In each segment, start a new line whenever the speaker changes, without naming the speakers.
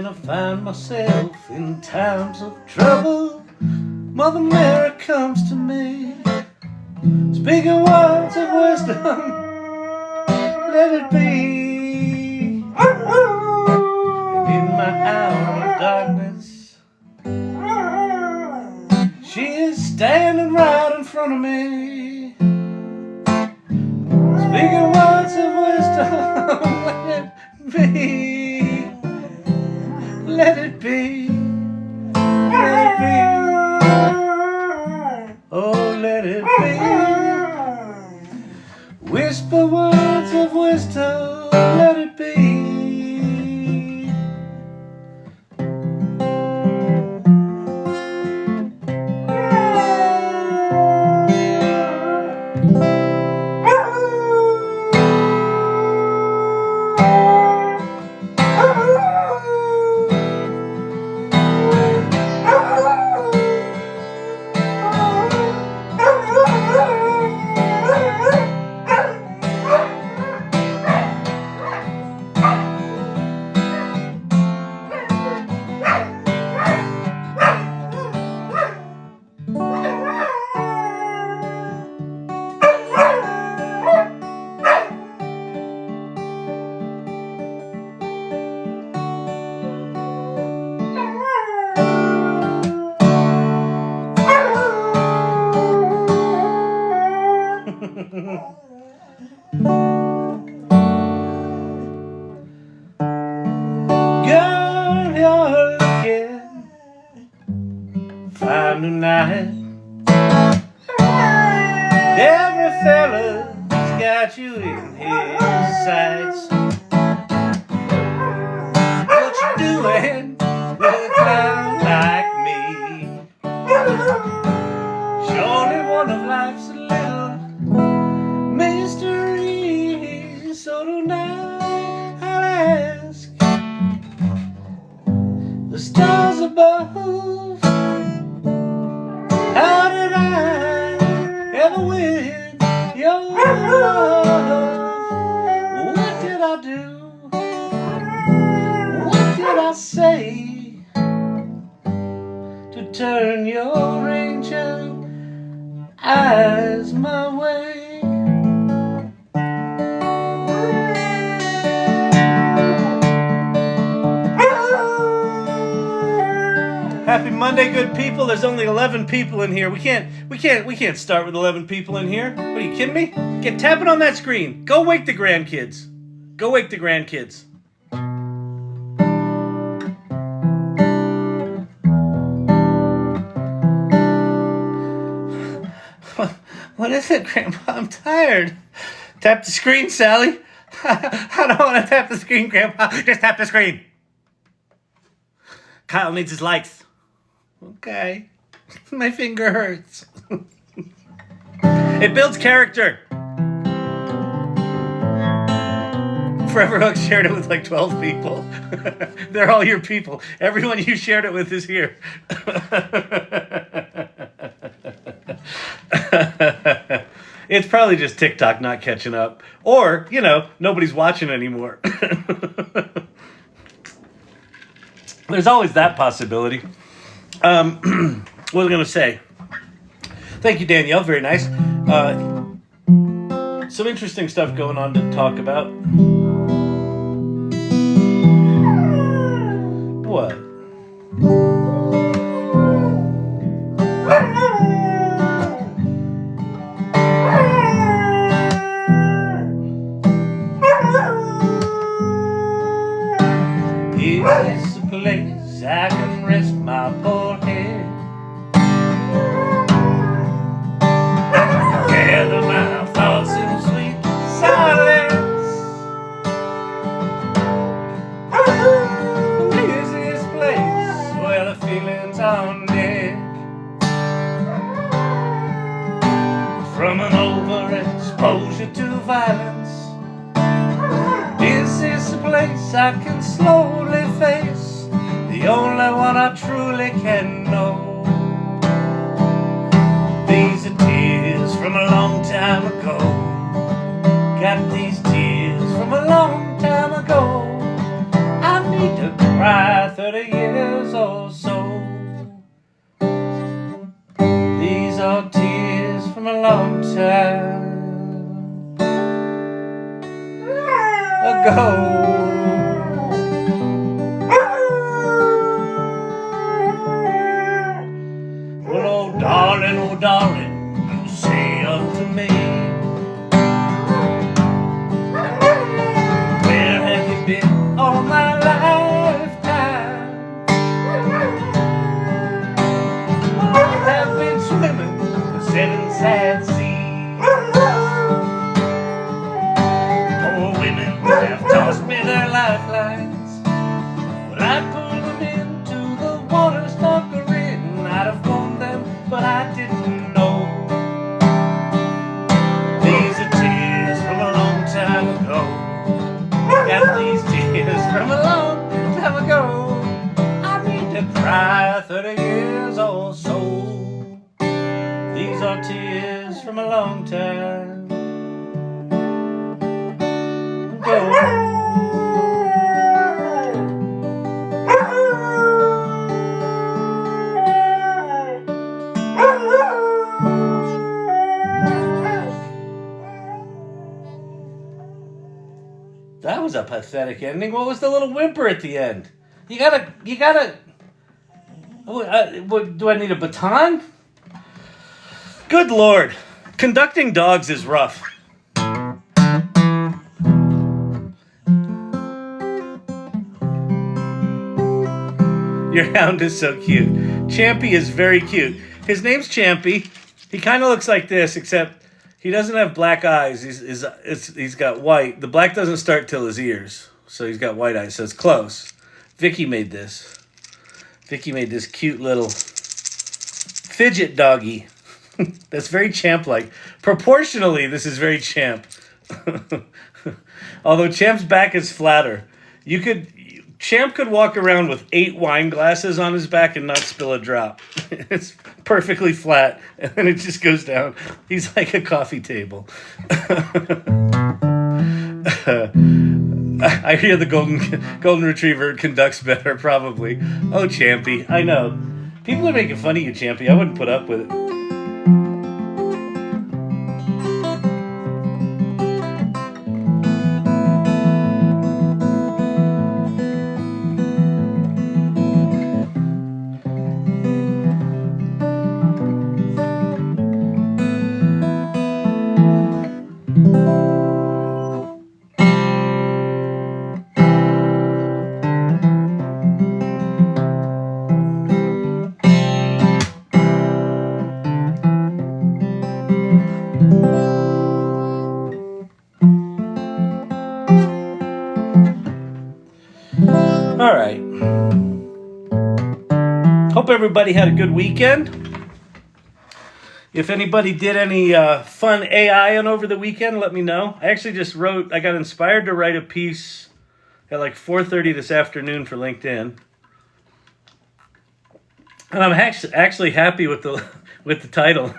when I find myself in times of trouble, Mother Mary comes to me, speaking words of wisdom, let it be. And in my hour of darkness, she is standing right in front of me, speaking words of wisdom, let it be. Let it be, let it be, oh let it be. Whisper words of wisdom, let it be. Girl, you're looking fine tonight. Every fella's got you in his sights. What you doing with a clown like me? Surely one of life's little mysteries. So tonight I'll ask the stars above, how did I ever win your love? What did I do? What did I say to turn your angel eyes my way? Happy Monday, good people. There's only 11 people in here. We can't start with 11 people in here. What are you kidding me? Get tapping on that screen. Go wake the grandkids. Go wake the grandkids. What is it, Grandpa? I'm tired. Tap the screen, Sally. I don't want to tap the screen, Grandpa. Just tap the screen. Kyle needs his likes. Okay. My finger hurts. It builds character. Forever Hooks shared it with like 12 people. They're all your people. Everyone you shared it with is here. It's probably just TikTok not catching up. Or, nobody's watching anymore. There's always that possibility. What was I going to say? Thank you, Danielle. Very nice. Some interesting stuff going on to talk about. What? Is a place I can rest my poor head. Gather my thoughts in sweet silence. Is this place where the feelings are dead? From an overexposure to violence, is this a place I can slowly face? The only one I truly can know. These are tears from a long time ago. Got these tears from a long time ago. I need to cry 30 years or so. These are tears from a long time ago. Well, oh darling, you say unto me, where have you been all my lifetime? I have been swimming the seven sad seas. Poor women have tossed me their lifelines, but I pulled them into the water, snorkeling. I'd have warned them, but I didn't know. These are tears from a long time ago. Got these tears from a long time ago. I need to cry 30 years or so. These are tears from a long time ago. That was a pathetic ending. What was the little whimper at the end? You gotta. What, do I need a baton? Good Lord. Conducting dogs is rough. Your hound is so cute. Champy is very cute. His name's Champy. He kind of looks like this, except he doesn't have black eyes. He's got white. The black doesn't start till his ears, so he's got white eyes. So it's close. Vicky made this. Vicky made this cute little fidget doggy. That's very Champ-like. Proportionally, this is very Champ. Although Champ's back is flatter. Champ could walk around with 8 wine glasses on his back and not spill a drop. It's perfectly flat, and then it just goes down. He's like a coffee table. I hear the golden retriever conducts better, probably. Oh, Champy, I know. People are making fun of you, Champy. I wouldn't put up with it. All right. Hope everybody had a good weekend. If anybody did any fun AI-ing over the weekend, let me know. I actually just I got inspired to write a piece at like 4:30 this afternoon for LinkedIn. And I'm actually happy with the title.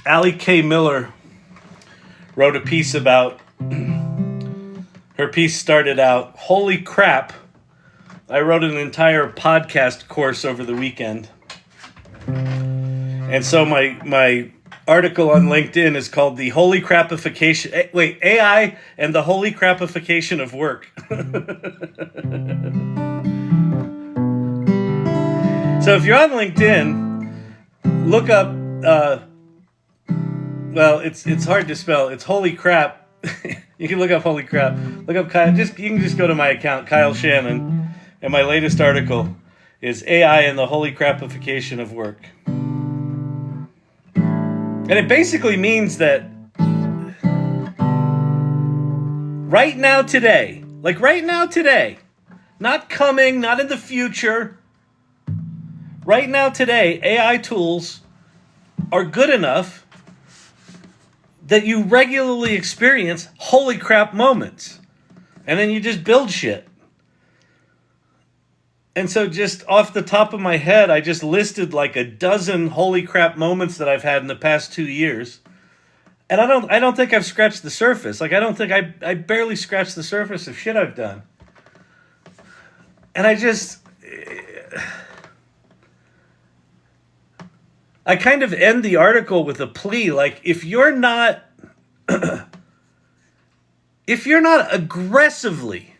Allie K. Miller wrote a piece about, her piece started out, holy crap, I wrote an entire podcast course over the weekend. And so my article on LinkedIn is called the Holy Crap-ification, AI and the Holy Crap-ification of Work. So if you're on LinkedIn, look up, well, it's hard to spell. It's holy crap. You can look up holy crap. Look up Kyle. You can just go to my account, Kyle Shannon, and my latest article is AI and the Holy Crap-ification of Work. And it basically means that right now today, not coming, not in the future, right now today, AI tools are good enough that you regularly experience holy crap moments. And then you just build shit. And so just off the top of my head, I just listed like a dozen holy crap moments that I've had in the past 2 years. And I don't think I've scratched the surface. Like, I don't think I barely scratched the surface of shit I've done. And I kind of end the article with a plea, like, if you're not aggressively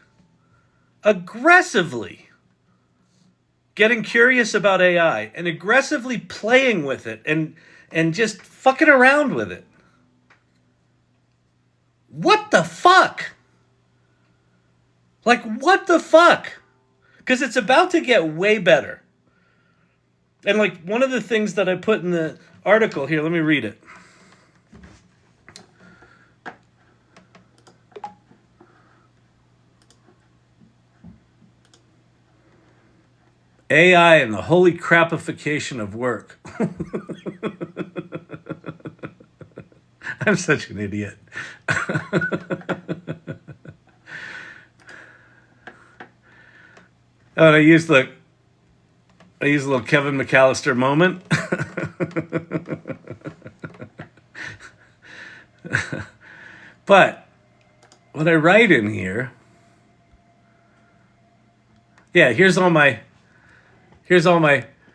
getting curious about AI and aggressively playing with it and just fucking around with it, what the fuck? Like, what the fuck? Because it's about to get way better. And like one of the things that I put in the article here, let me read it. AI and the holy crap-ification of work. I'm such an idiot. Oh, and I used a little Kevin McAllister moment. But what I write in here, yeah, here's all my,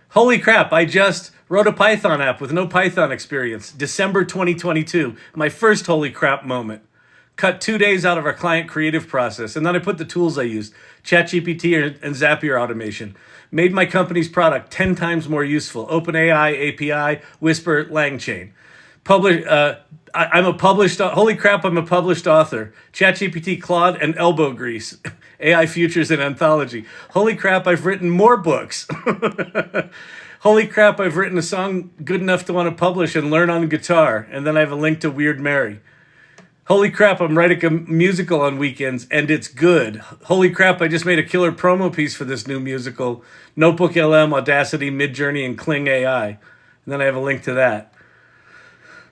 holy crap, I just wrote a Python app with no Python experience. December 2022, my first holy crap moment. Cut 2 days out of our client creative process. And then I put the tools I used, ChatGPT and Zapier automation. Made my company's product 10 times more useful. OpenAI, API, Whisper, LangChain. I'm a published, holy crap, I'm a published author. ChatGPT, Claude, and elbow grease. AI Futures and Anthology. Holy crap, I've written more books. Holy crap, I've written a song good enough to want to publish and learn on guitar. And then I have a link to Weird Mary. Holy crap, I'm writing a musical on weekends, and it's good. Holy crap, I just made a killer promo piece for this new musical. Notebook LM, Audacity, Midjourney, and Kling AI. And then I have a link to that.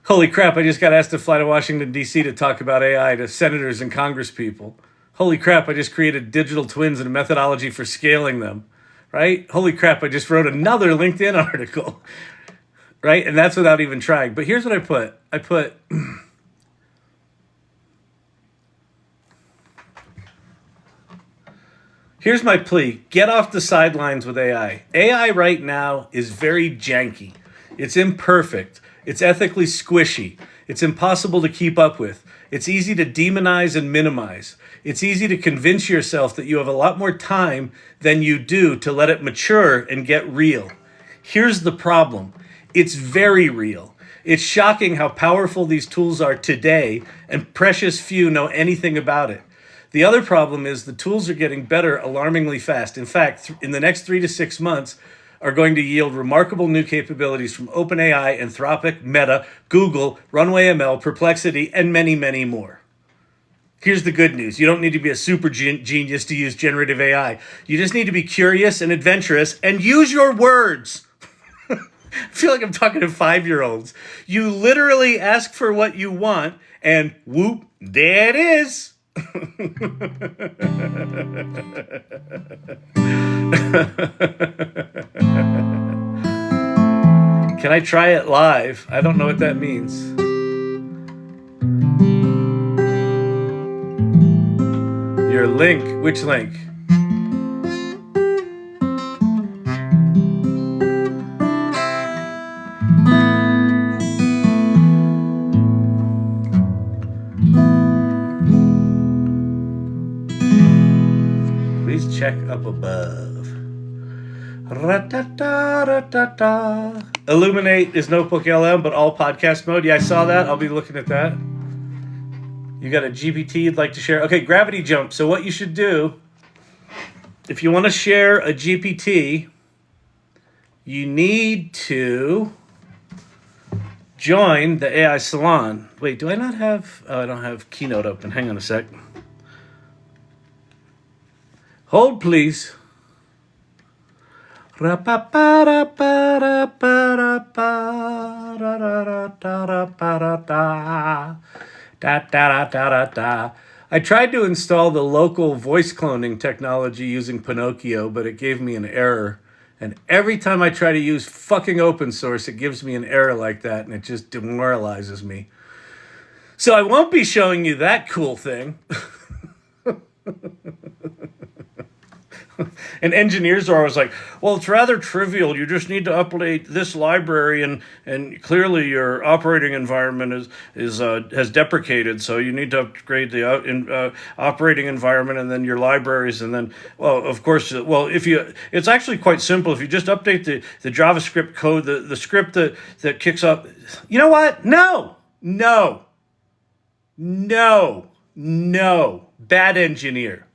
Holy crap, I just got asked to fly to Washington, D.C. to talk about AI to senators and congresspeople. Holy crap, I just created digital twins and a methodology for scaling them. Right? Holy crap, I just wrote another LinkedIn article. Right? And that's without even trying. But here's what I put. Here's my plea. Get off the sidelines with AI. AI right now is very janky. It's imperfect. It's ethically squishy. It's impossible to keep up with. It's easy to demonize and minimize. It's easy to convince yourself that you have a lot more time than you do to let it mature and get real. Here's the problem. It's very real. It's shocking how powerful these tools are today, and precious few know anything about it. The other problem is the tools are getting better alarmingly fast. In fact, in the next 3 to 6 months are going to yield remarkable new capabilities from OpenAI, Anthropic, Meta, Google, Runway ML, Perplexity, and many, many more. Here's the good news. You don't need to be a super genius to use generative AI. You just need to be curious and adventurous and use your words. I feel like I'm talking to 5-year-olds. You literally ask for what you want and whoop, there it is. Can I try it live? I don't know what that means. Your link? Which link? Check up above. Ra-ta-ta-ra-ta-ta. Illuminate is Notebook LM, but all podcast mode. Yeah, I saw that. I'll be looking at that. You got a GPT you'd like to share? Okay, Gravity Jump. So what you should do, if you want to share a GPT, you need to join the AI Salon. Wait, do I not have... Oh, I don't have Keynote open. Hang on a sec. Hold, please. I tried to install the local voice cloning technology using Pinocchio, but it gave me an error. And every time I try to use fucking open source, it gives me an error like that, and it just demoralizes me. So I won't be showing you that cool thing. And engineers are always like, well, it's rather trivial. You just need to update this library, and clearly your operating environment has deprecated, so you need to upgrade the operating environment and then your libraries, and then, well, of course, it's actually quite simple. If you just update the JavaScript code, the script that kicks up, you know what? No, bad engineer.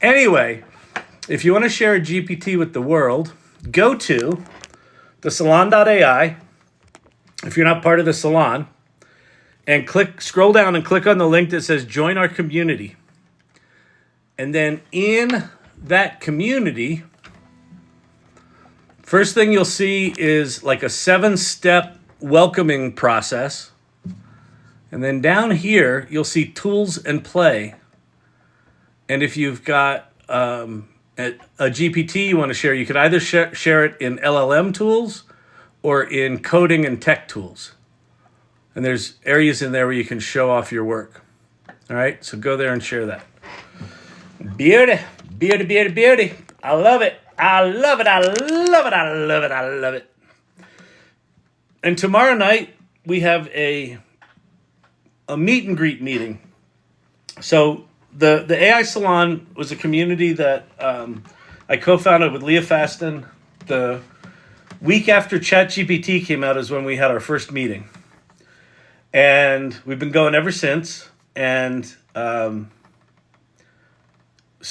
Anyway, if you want to share a GPT with the world, go to the salon.ai, if you're not part of the Salon, and scroll down and click on the link that says join our community. And then in that community, first thing you'll see is like a 7-step welcoming process. And then down here, you'll see tools and play. And if you've got a GPT you want to share, you could either share it in LLM tools or in coding and tech tools. And there's areas in there where you can show off your work. All right, so go there and share that. Beauty. I love it. And tomorrow night, we have a meet and greet meeting. So the AI Salon was a community that I co-founded with Leah Fasten. The week after ChatGPT came out is when we had our first meeting. And we've been going ever since. And so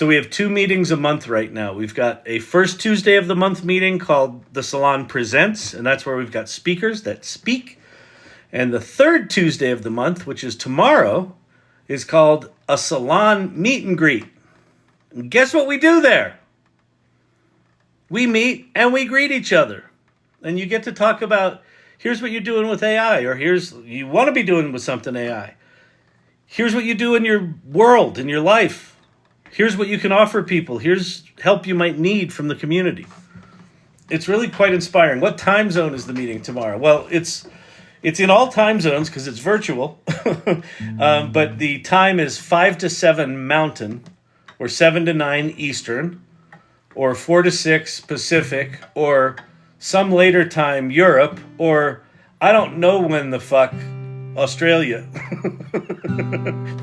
we have 2 meetings a month right now. We've got a first Tuesday of the month meeting called the Salon Presents, and that's where we've got speakers that speak. And the third Tuesday of the month, which is tomorrow, is called a Salon Meet and Greet. And guess what we do there? We meet and we greet each other. And you get to talk about, here's what you're doing with AI, or here's you want to be doing with something AI. Here's what you do in your world, in your life. Here's what you can offer people. Here's help you might need from the community. It's really quite inspiring. What time zone is the meeting tomorrow? Well, it's in all time zones because it's virtual, but the time is 5 to 7 Mountain, or 7 to 9 Eastern, or 4 to 6 Pacific, or some later time Europe, or I don't know when the fuck Australia.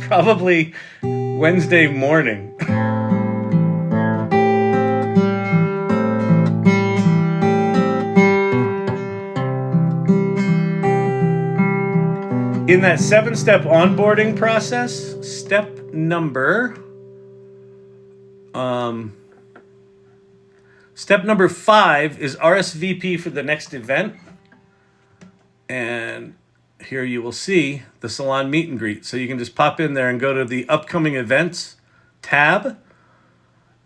Probably Wednesday morning. In that 7-step onboarding process, step number 5 is RSVP for the next event. And here you will see the Salon Meet and Greet. So you can just pop in there and go to the upcoming events tab.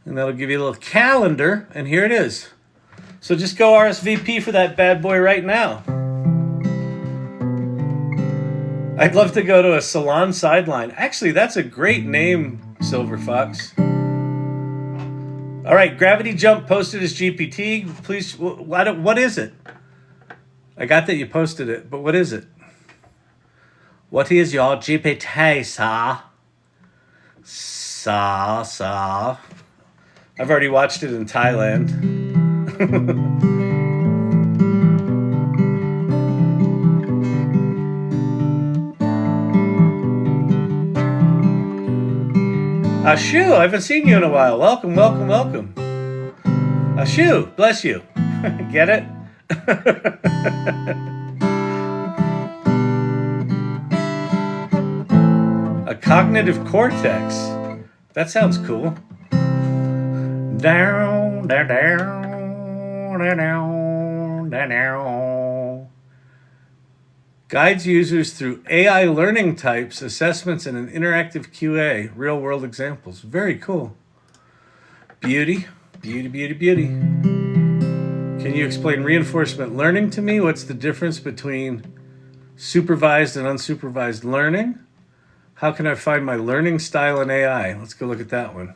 And that'll give you a little calendar. And here it is. So just go RSVP for that bad boy right now. I'd love to go to a salon sideline. Actually, that's a great name, Silver Fox. All right, Gravity Jump posted his GPT. Please, what is it? I got that you posted it, but what is it? What is your GPT, sir? Sir. I've already watched it in Thailand. Ashu, I haven't seen you in a while. Welcome. Ashu, bless you. Get it? A cognitive cortex. That sounds cool. Down. Guides users through AI learning types, assessments, and an interactive QA. Real world examples. Very cool. Beauty. Can you explain reinforcement learning to me? What's the difference between supervised and unsupervised learning? How can I find my learning style in AI? Let's go look at that one.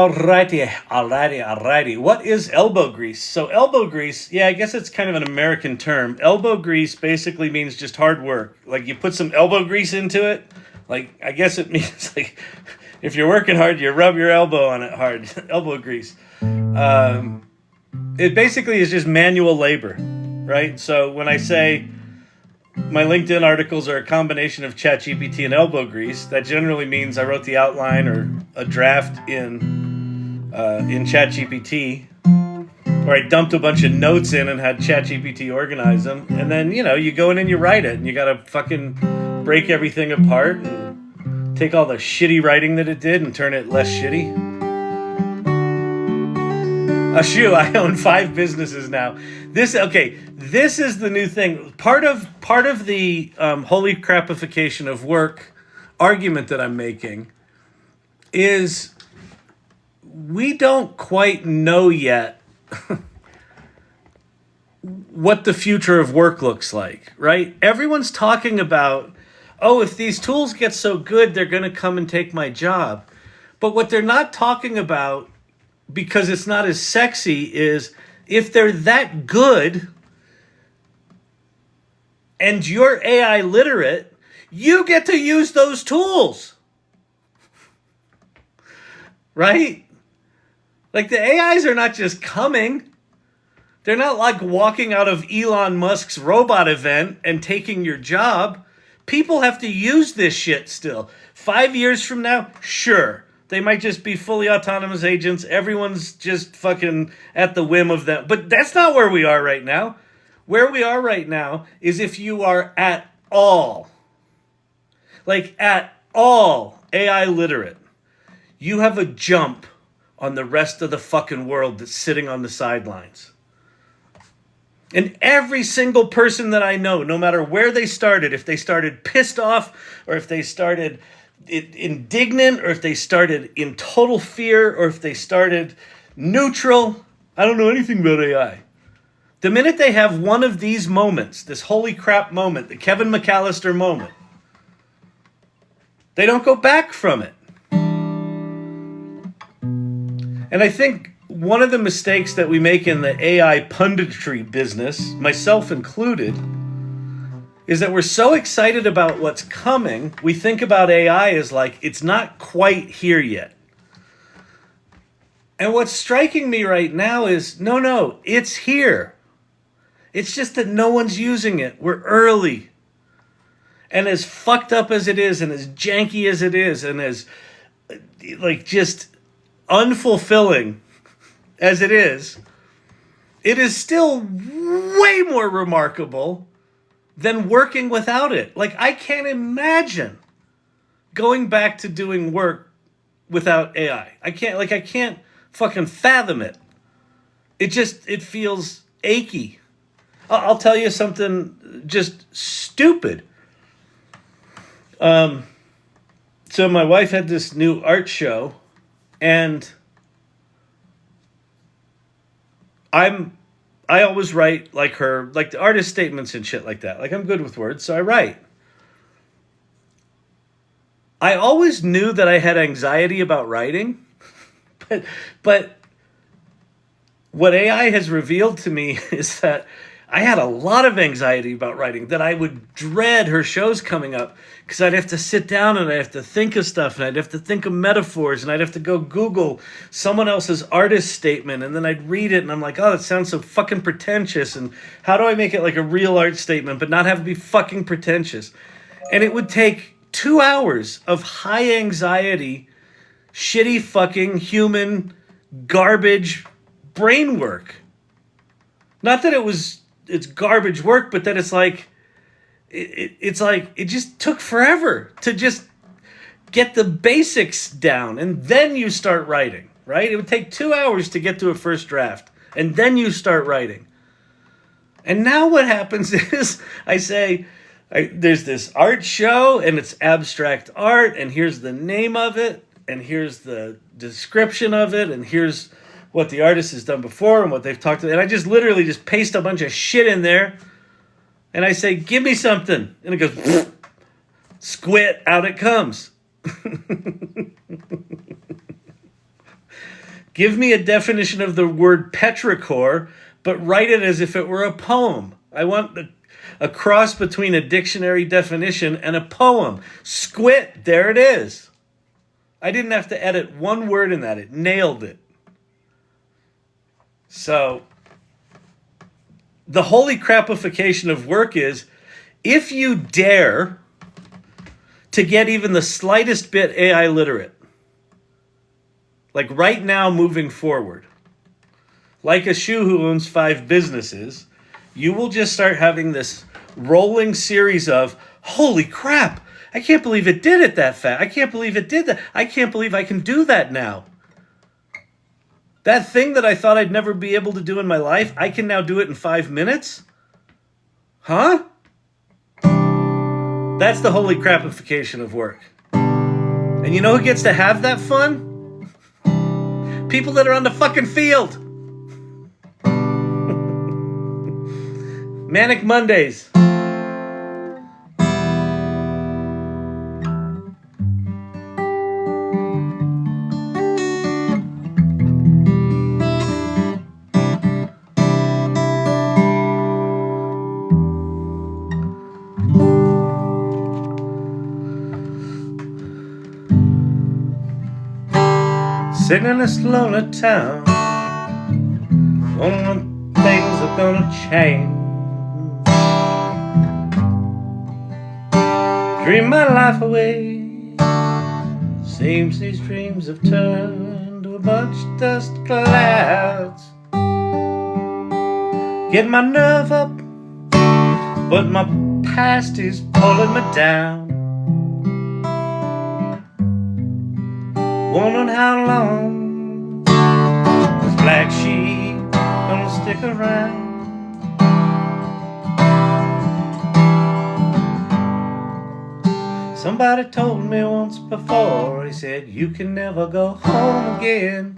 Alrighty. What is elbow grease? So elbow grease, yeah, I guess it's kind of an American term. Elbow grease basically means just hard work. Like you put some elbow grease into it. Like I guess it means like if you're working hard, you rub your elbow on it hard. Elbow grease. It basically is just manual labor, right? So when I say my LinkedIn articles are a combination of ChatGPT and elbow grease, that generally means I wrote the outline or a draft in ChatGPT, or I dumped a bunch of notes in and had ChatGPT organize them, and then you go in and you write it, and you gotta fucking break everything apart and take all the shitty writing that it did and turn it less shitty. I own 5 businesses now. This is the new thing. Part of the holy crap-ification of work argument that I'm making is we don't quite know yet what the future of work looks like, right? Everyone's talking about, if these tools get so good, they're going to come and take my job. But what they're not talking about, because it's not as sexy, is if they're that good and you're AI literate, you get to use those tools. Right? Like the AIs are not just coming. They're not like walking out of Elon Musk's robot event and taking your job. People have to use this shit still. 5 years from now, sure. They might just be fully autonomous agents. Everyone's just fucking at the whim of them. But that's not where we are right now. Where we are right now is if you are at all AI literate, you have a jump on the rest of the fucking world that's sitting on the sidelines. And every single person that I know, no matter where they started, if they started pissed off or if they started indignant, or if they started in total fear, or if they started neutral. I don't know anything about AI. The minute they have one of these moments, this holy crap moment, the Kevin McAllister moment, they don't go back from it. And I think one of the mistakes that we make in the AI punditry business, myself included, is that we're so excited about what's coming, we think about AI as like, it's not quite here yet. And what's striking me right now is, no, it's here. It's just that no one's using it. We're early. And as fucked up as it is, and as janky as it is, and as just unfulfilling as it is still way more remarkable than working without it. Like, I can't imagine going back to doing work without AI. I can't fucking fathom it. It feels achy. I'll tell you something just stupid. So my wife had this new art show, and I always write like her, like the artist statements and shit like that. Like, I'm good with words, so I write. I always knew that I had anxiety about writing, but what AI has revealed to me is that I had a lot of anxiety about writing, that I would dread her shows coming up because I'd have to sit down and I'd have to think of stuff, and I'd have to think of metaphors, and I'd have to go Google someone else's artist statement, and then I'd read it and I'm like, oh, that sounds so fucking pretentious, and how do I make it like a real art statement but not have it be fucking pretentious? And it would take 2 hours of high anxiety, shitty fucking human garbage brain work. Not that it's garbage work, but that it's like, it's like it just took forever to just get the basics down, and then you start writing, right? It would take 2 hours to get to a first draft, and then you start writing. And now what happens is I say, there's this art show, and it's abstract art, and here's the name of it, and here's the description of it, and here's what the artist has done before and what they've talked about. And I just literally just paste a bunch of shit in there, and I say, give me something. And it goes, squid, out it comes. Give me a definition of the word petrichor, but write it as if it were a poem. I want a cross between a dictionary definition and a poem. Squit, there it is. I didn't have to edit one word in that. It nailed it. So, the holy crap-ification of work is, if you dare to get even the slightest bit AI literate, like right now moving forward, like a shoe who owns 5 businesses, you will just start having this rolling series of, holy crap, I can't believe it did it that fast. I can't believe it did that. I can't believe I can do that now. That thing that I thought I'd never be able to do in my life, I can now do it in 5 minutes? Huh? That's the holy crap-ification of work. And you know who gets to have that fun? People that are on the fucking field. Manic Mondays. Sitting in this lonely town, wondering when things are gonna change. Dream my life away. Seems these dreams have turned to a bunch of dust clouds. Get my nerve up, but my past is pulling me down. Wondering how long this black sheep gonna stick around. Somebody told me once before, he said, you can never go home again.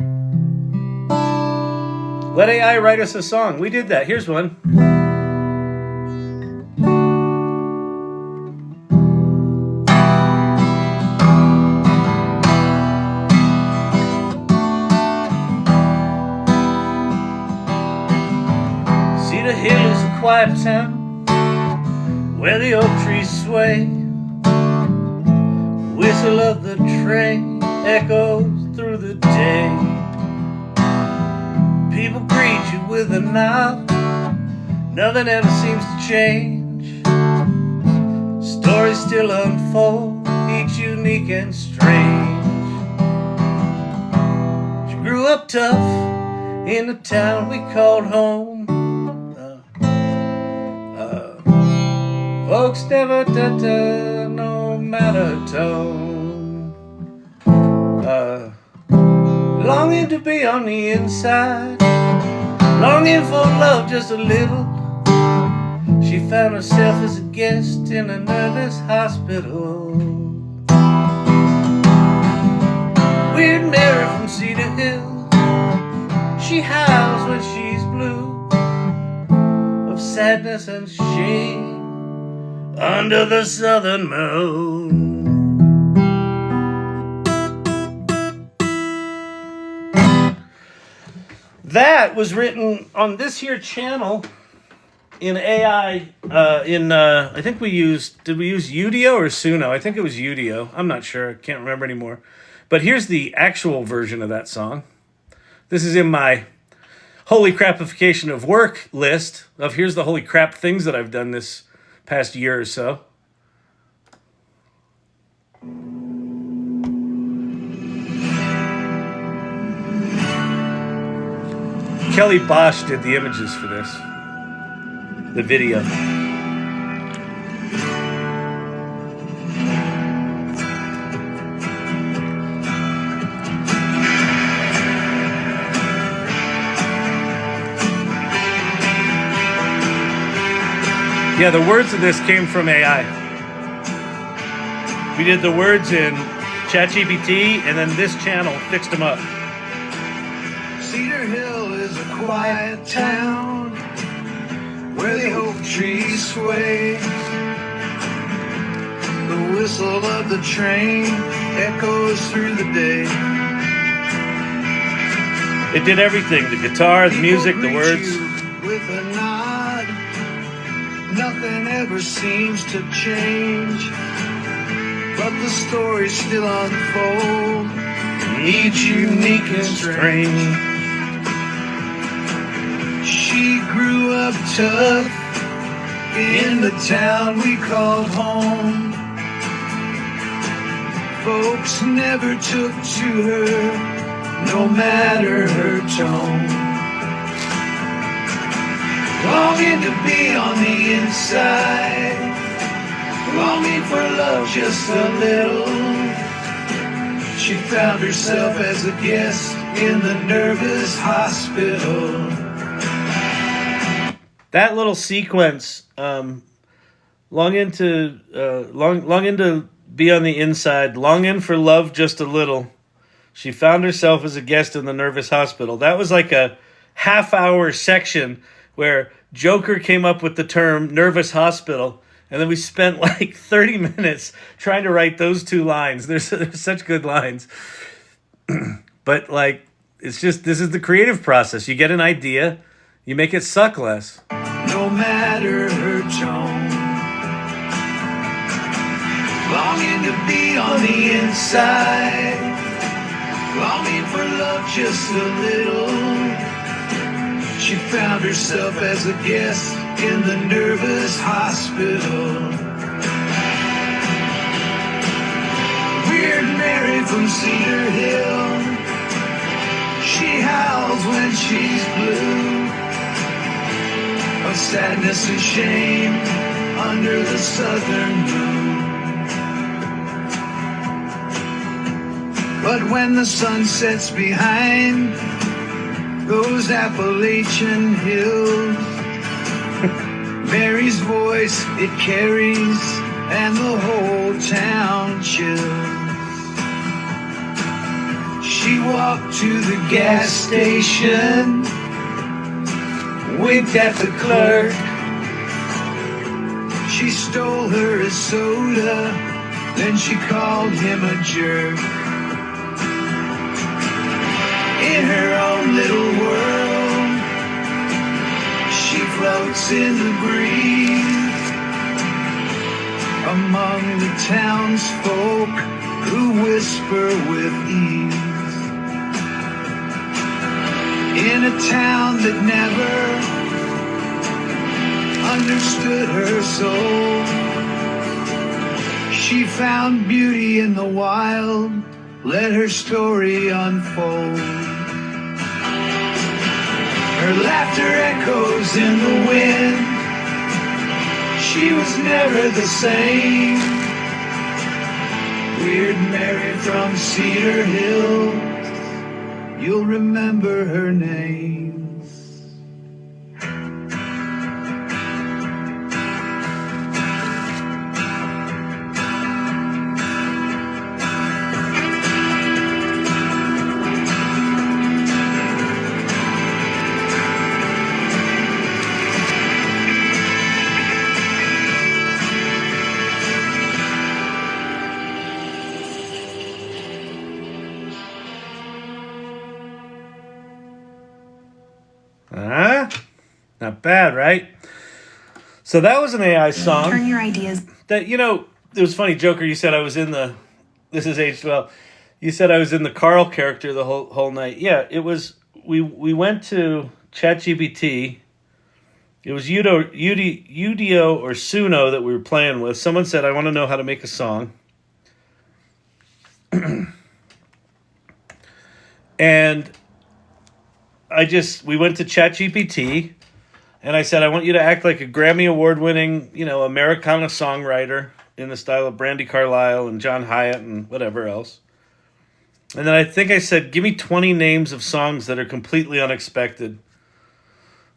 Let AI write us a song. We did that. Here's one. Cedar Hill is a quiet town where the oak trees sway. Whistle of the train echoes through the day. People greet you with a nod. Nothing ever seems to change. Stories still unfold, each unique and strange. She grew up tough in the town we called home. Folks never no matter tone. Longing to be on the inside, longing for love just a little. She found herself as a guest in a nervous hospital. Weird Mary from Cedar Hill, she howls when she's blue, of sadness and shame under the southern moon. That was written on this here channel in AI. I think we used, did we use Udio or Suno? I think it was Udio. I'm not sure. I can't remember anymore. But here's the actual version of that song. This is in my holy crap-ification of work list of here's the holy crap things that I've done this past year or so. Kelly Bosch did the images for this, the video. Yeah, the words of this came from AI. We did the words in ChatGPT, and then this channel fixed them up.
Cedar Hill is a quiet town where the oak trees sway. The whistle of the train echoes through the day.
It did everything. The guitar, the music, the words.
With a nod, nothing ever seems to change, but the stories still unfold,
Each unique and strange.
She grew up tough in the town we called home. Folks never took to her, no matter her tone. Longing to be on the inside, longing for love just a little. She found herself as a guest in the nervous hospital.
That little sequence, longing to be on the inside, longing for love just a little. She found herself as a guest in the nervous hospital. That was like a half-hour section where Joker came up with the term nervous hospital, and then we spent like 30 minutes trying to write those two lines. They're such good lines. But like, it's just, this is the creative process. You get an idea, you make it suck less.
No matter her tone, longing to be on the inside, longing for love just a little. She found herself as a guest in the nervous hospital. Weird Mary from Cedar Hill, she howls when she's blue, of sadness and shame under the southern moon. But when the sun sets behind those Appalachian hills, Mary's voice it carries and the whole town chills. She walked to the gas station, winked at the clerk. She stole her a soda, then she called him a jerk. In her own little world, she floats in the breeze among the townsfolk who whisper with ease. In a town that never understood her soul, she found beauty in the wild, let her story unfold. Her laughter echoes in the wind, she was never the same. Weird Mary from Cedar Hill, you'll remember her name.
Not bad, right? So that was an AI song.
Turn your ideas.
That, you know, it was funny, Joker, you said I was in the, this is aged well, you said I was in the Carl character the whole night. Yeah, it was, we went to ChatGPT. It was Udio or Suno that we were playing with. Someone said, I want to know how to make a song. And we went to ChatGPT, and I said, I want you to act like a Grammy Award-winning, you know, Americana songwriter in the style of Brandi Carlile and John Hyatt and whatever else. And then I think I said, give me 20 names of songs that are completely unexpected.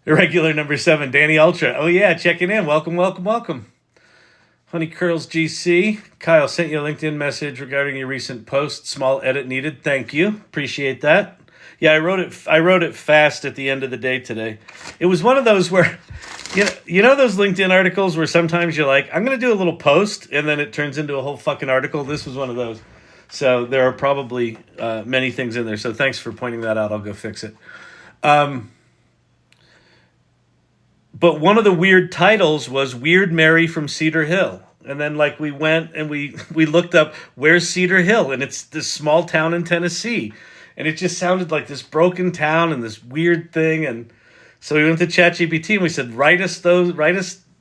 Irregular number 7, Danny Ultra. Oh yeah, checking in. Welcome, welcome, welcome. Honey Curls GC. Kyle sent you a LinkedIn message regarding your recent post. Small edit needed. Thank you. Appreciate that. Yeah, I wrote it fast at the end of the day today. It was one of those where, you know those LinkedIn articles where sometimes you're like, I'm going to do a little post, and then it turns into a whole fucking article? This was one of those. So there are probably many things in there. So thanks for pointing that out. I'll go fix it. But one of the weird titles was Weird Mary from Cedar Hill. And then like we went and we looked up where's Cedar Hill, and it's this small town in Tennessee. And it just sounded like this broken town and this weird thing. And so we went to ChatGPT and we said, write us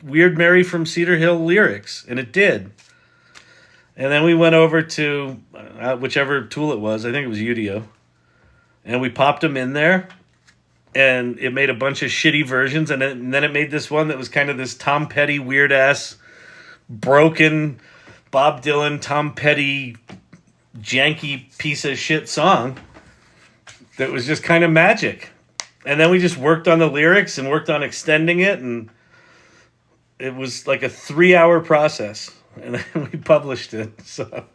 Weird Mary from Cedar Hill lyrics. And it did. And then we went over to whichever tool it was. I think it was Udio. And we popped them in there. And it made a bunch of shitty versions. And then it made this one that was kind of this Tom Petty weird-ass, broken Bob Dylan, Tom Petty, janky piece of shit song that was just kind of magic. And then we just worked on the lyrics and worked on extending it. And it was like a 3-hour process. And then we published it. So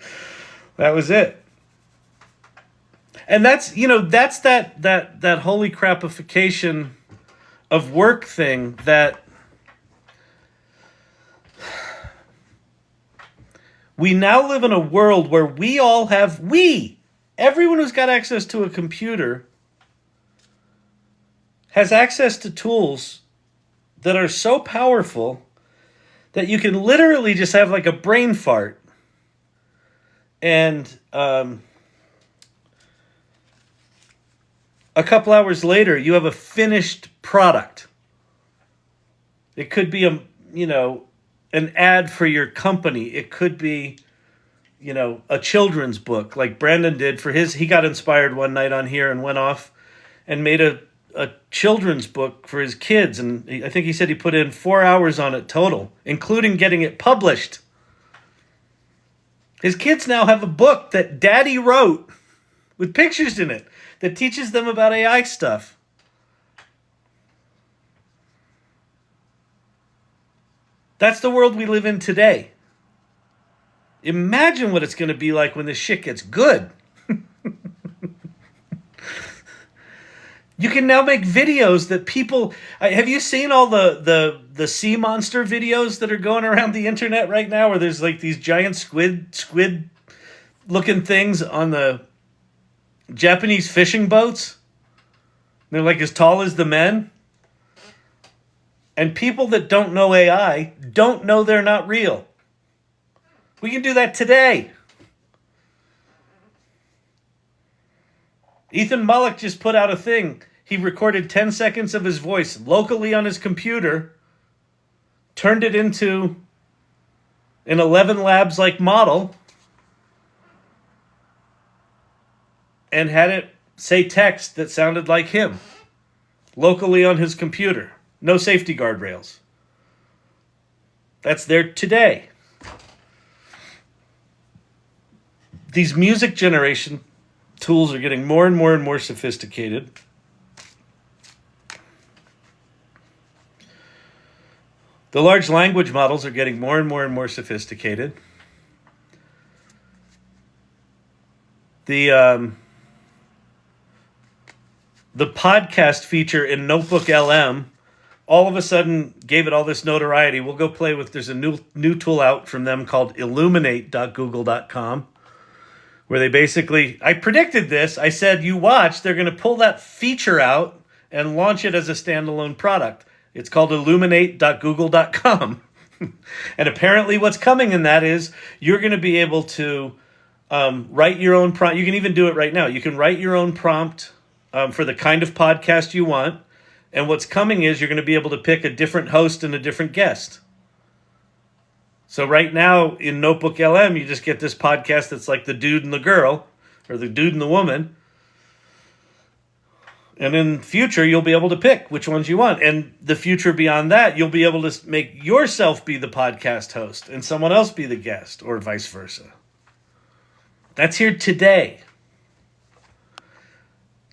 that was it. And that's, that's that holy crap-ification of work thing that we now live in a world where everyone who's got access to a computer has access to tools that are so powerful that you can literally just have like a brain fart and a couple hours later you have a finished product. It could be an ad for your company. It could be a children's book like Brandon did for his. He got inspired one night on here and went off and made a children's book for his kids. And I think he said he put in 4 hours on it total, including getting it published. His kids now have a book that Daddy wrote with pictures in it that teaches them about AI stuff. That's the world we live in today. Imagine what it's going to be like when this shit gets good. You can now make videos that people... Have you seen all the sea monster videos that are going around the internet right now where there's like these giant squid looking things on the Japanese fishing boats? They're like as tall as the men. And people that don't know AI don't know they're not real. We can do that today. Ethan Mullock just put out a thing. He recorded 10 seconds of his voice locally on his computer, turned it into an 11 Labs-like model, and had it say text that sounded like him locally on his computer. No safety guardrails. That's there today. These music generation tools are getting more and more and more sophisticated. The large language models are getting more and more and more sophisticated. The podcast feature in Notebook LM all of a sudden gave it all this notoriety. We'll go play with, there's a new tool out from them called Illuminate.google.com, where they basically, I predicted this. I said, you watch, they're going to pull that feature out and launch it as a standalone product. It's called Illuminate.google.com. And apparently what's coming in that is you're going to be able to write your own prompt. You can even do it right now. You can write your own prompt for the kind of podcast you want. And what's coming is you're going to be able to pick a different host and a different guest. So right now in Notebook LM, you just get this podcast that's like the dude and the girl, or the dude and the woman. And in future, you'll be able to pick which ones you want. And the future beyond that, you'll be able to make yourself be the podcast host and someone else be the guest, or vice versa. That's here today.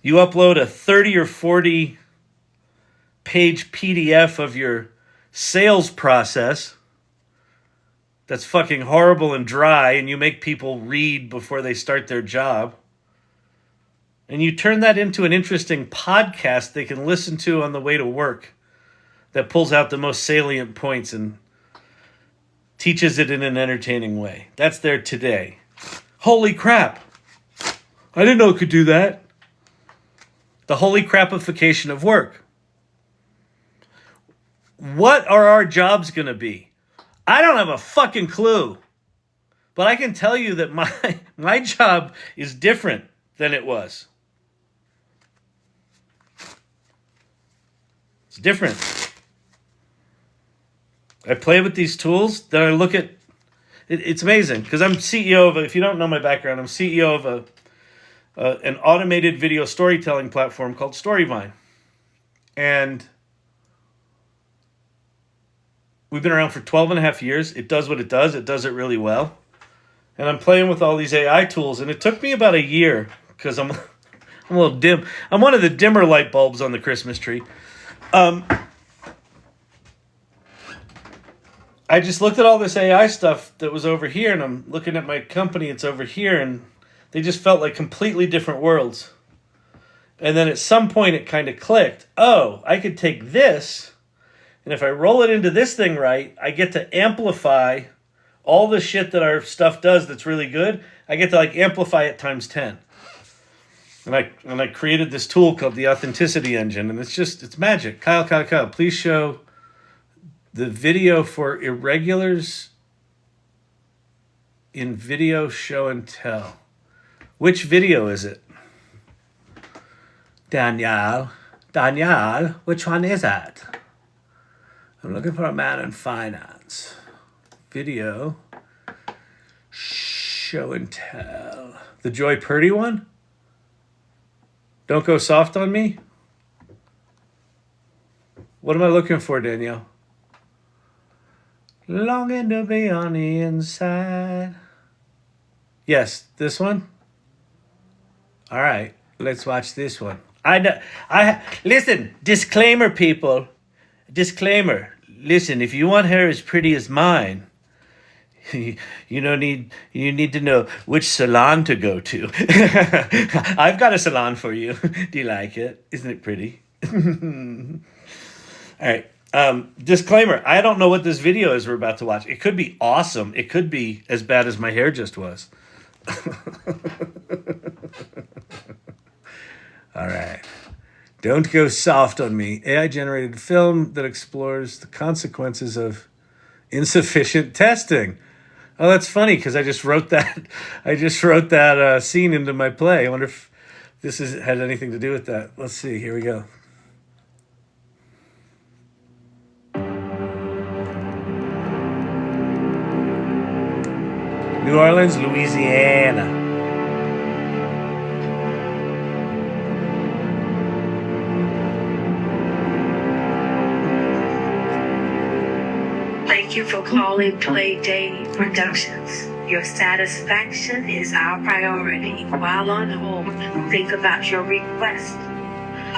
You upload a 30 or 40 page PDF of your sales process that's fucking horrible and dry, and you make people read before they start their job. And you turn that into an interesting podcast they can listen to on the way to work that pulls out the most salient points and teaches it in an entertaining way. That's there today. Holy crap. I didn't know it could do that. The holy crap-ification of work. What are our jobs going to be? I don't have a fucking clue. But I can tell you that my job is different than it was. It's different. I play with these tools, then I look at... It's amazing, because I'm CEO of if you don't know my background, I'm CEO of an automated video storytelling platform called Storyvine. And we've been around for 12 and a half years. It does what it does. It does it really well. And I'm playing with all these AI tools, and it took me about a year, because I'm a little dim. I'm one of the dimmer light bulbs on the Christmas tree. I just looked at all this AI stuff that was over here, and I'm looking at my company, it's over here, and they just felt like completely different worlds. And then at some point it kind of clicked. Oh, I could take this, and if I roll it into this thing right, I get to amplify all the shit that our stuff does that's really good. I get to like amplify it times 10. And I created this tool called the Authenticity Engine, and it's magic. Kyle, please show the video for irregulars in video show and tell. Which video is it? Danielle, which one is that? I'm looking for a man in finance. Video show and tell. The Joy Purdy one? Don't go soft on me? What am I looking for, Danielle? Longing to be on the inside. Yes, this one? All right, let's watch this one. Listen, disclaimer, people. Disclaimer. Listen, if you want hair as pretty as mine, you need to know which salon to go to. I've got a salon for you. Do you like it? Isn't it pretty? All right. Disclaimer, I don't know what this video is we're about to watch. It could be awesome. It could be as bad as my hair just was. All right. Don't go soft on me. AI-generated film that explores the consequences of insufficient testing. Oh, that's funny because I just wrote that scene into my play. I wonder if this had anything to do with that. Let's see. Here we go. New Orleans, Louisiana.
Thank you for calling Play Day Productions. Your satisfaction is our priority. While on hold, think about your request.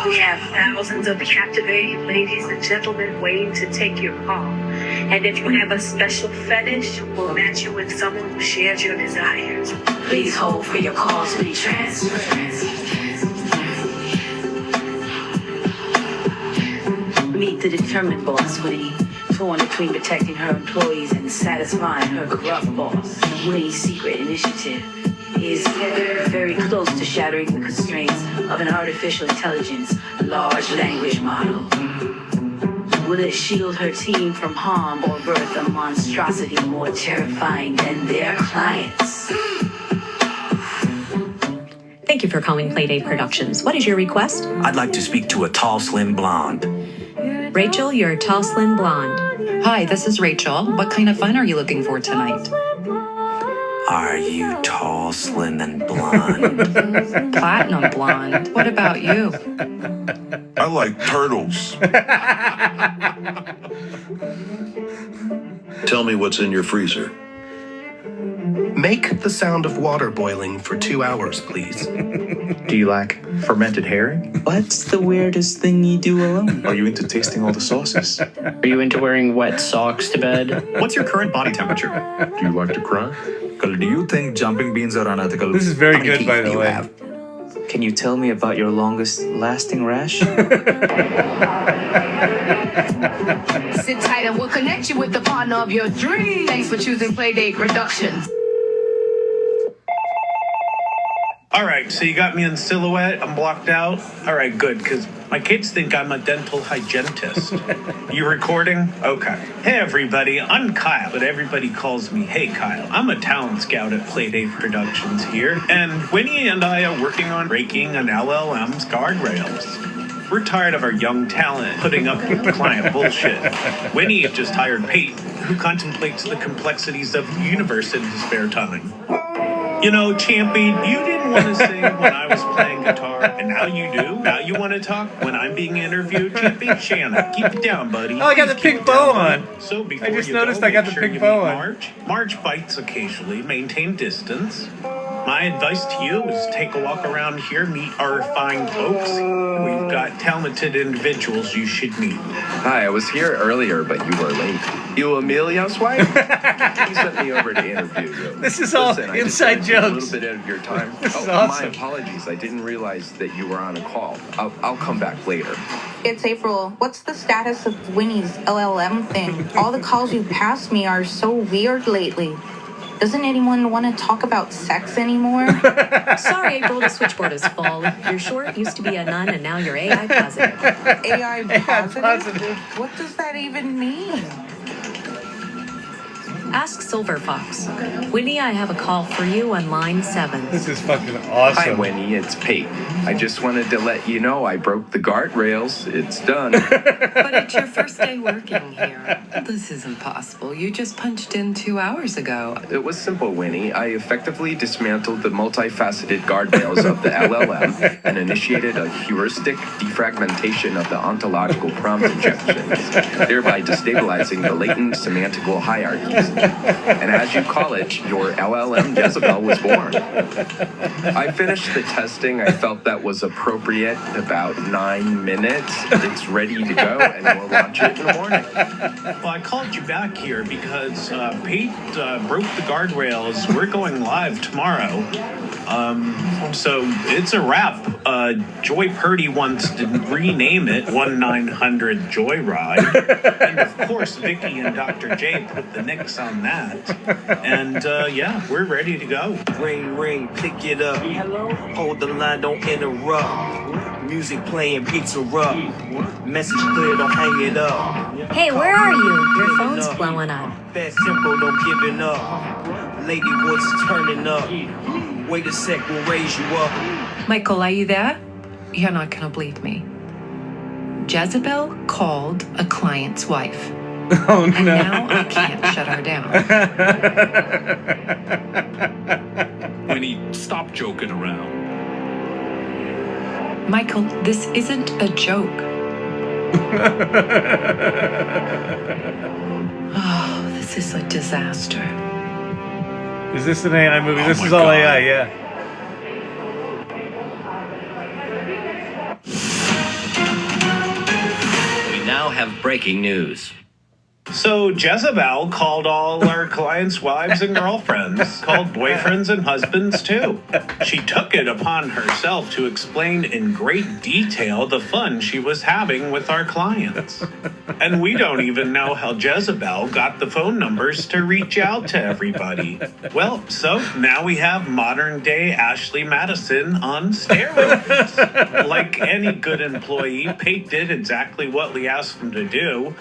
We have thousands of captivating ladies and gentlemen waiting to take your call. And if you have a special fetish, we'll match you with someone who shares your desires. Please hold for your call to be transferred. Meet the determined boss, Woody. Torn between protecting her employees and satisfying her corrupt boss. Woody's secret initiative is very close to shattering the constraints of an artificial intelligence large language model. Will it shield her team from harm or birth a monstrosity more terrifying than their clients?
Thank you for calling Playdate Productions. What is your request?
I'd like to speak to a tall, slim blonde.
Rachel, you're a tall, slim blonde.
Hi, this is Rachel. What kind of fun are you looking for tonight?
Are you tall, slim, and blonde?
Platinum blonde. What about you?
I like turtles. Tell me what's in your freezer.
Make the sound of water boiling for 2 hours, please.
Do you like fermented herring?
What's the weirdest thing you do alone?
Are you into tasting all the sauces?
Are you into wearing wet socks to bed?
What's your current body temperature?
Do you like to cry?
Do you think jumping beans are unethical?
This is very good, by the way.
Can you tell me about your longest lasting rash?
Sit tight and we'll connect you with the partner of your dreams. Thanks for choosing Playdate Productions.
All right, so you got me in silhouette. I'm blocked out. All right, good, because my kids think I'm a dental hygienist. You recording? Okay. Hey, everybody, I'm Kyle, but everybody calls me Hey Kyle. I'm a talent scout at Pate Productions here, and Winnie and I are working on breaking an LLM's guardrails. We're tired of our young talent putting up with client bullshit. Winnie just hired Pate, who contemplates the complexities of the universe in his spare time. You know, Champy, you didn't want to sing when I was playing guitar, and now you do? Now you want to talk when I'm being interviewed? Champy, Shanna, keep it down, buddy.
Oh, I got the pink bow on.
So before
I just
you
noticed
go,
I got
make
the
sure
pink
you
bow
meet
on.
Marge. Marge bites occasionally, maintain distance. My advice to you is take a walk around here, meet our fine folks. We've got talented individuals you should meet.
Hi, I was here earlier, but you were late. You Emilio's wife? He sent me over to interview you.
This is all
Listen,
inside
I just
jokes.
a little bit out of your time.
This is
My
awesome.
apologies. I didn't realize that you were on a call. I'll come back later.
It's April. What's the status of Winnie's LLM thing? All the calls you passed me are so weird lately. Doesn't anyone want to talk about sex anymore?
Sorry, April, the switchboard is full. Your short used to be a nun, and now you're AI positive.
AI positive? What does that even mean?
Ask Silver Fox. Winnie, I have a call for you on line 7.
This is fucking awesome.
Hi, Winnie. It's Pate. I just wanted to let you know I broke the guardrails. It's done.
But it's your first day working here. This isn't possible. You just punched in 2 hours ago.
It was simple, Winnie. I effectively dismantled the multifaceted guardrails of the LLM and initiated a heuristic defragmentation of the ontological prompt injections, thereby destabilizing the latent semantical hierarchies. And as you call it, your LLM Jezebel was born. I finished the testing. I felt that was appropriate. About 9 minutes. It's ready to go, and we'll launch it in the morning.
Well, I called you back here because Pate broke the guardrails. We're going live tomorrow. So it's a wrap. Joy Purdy wants to rename it 1900 Joyride. And of course, Vicky and Dr. J put the nix on that. And yeah, we're ready to go.
Ring, ring, pick it up. Hello? Hold the line, don't interrupt. Music playing, pizza up. Message clear, don't hang it up.
Hey, where are you? Your phone's blowing up.
Fast, simple, don't giving up. Lady voice is turning up. Wait a sec, we'll raise you up.
Michael, are you there? You're not gonna believe me. Jezebel called a client's wife.
Oh, no.
And now I can't shut her down.
Winnie, stop joking around.
Michael, this isn't a joke. Oh, this is a disaster.
Is this an AI movie? This is
my
all
God.
AI, yeah.
We now have breaking news.
So Jezebel called all our clients' wives and girlfriends, called boyfriends and husbands too. She took it upon herself to explain in great detail the fun she was having with our clients. And we don't even know how Jezebel got the phone numbers to reach out to everybody. Well, so now we have modern day Ashley Madison on steroids. Like any good employee, Pate did exactly what we asked him to do.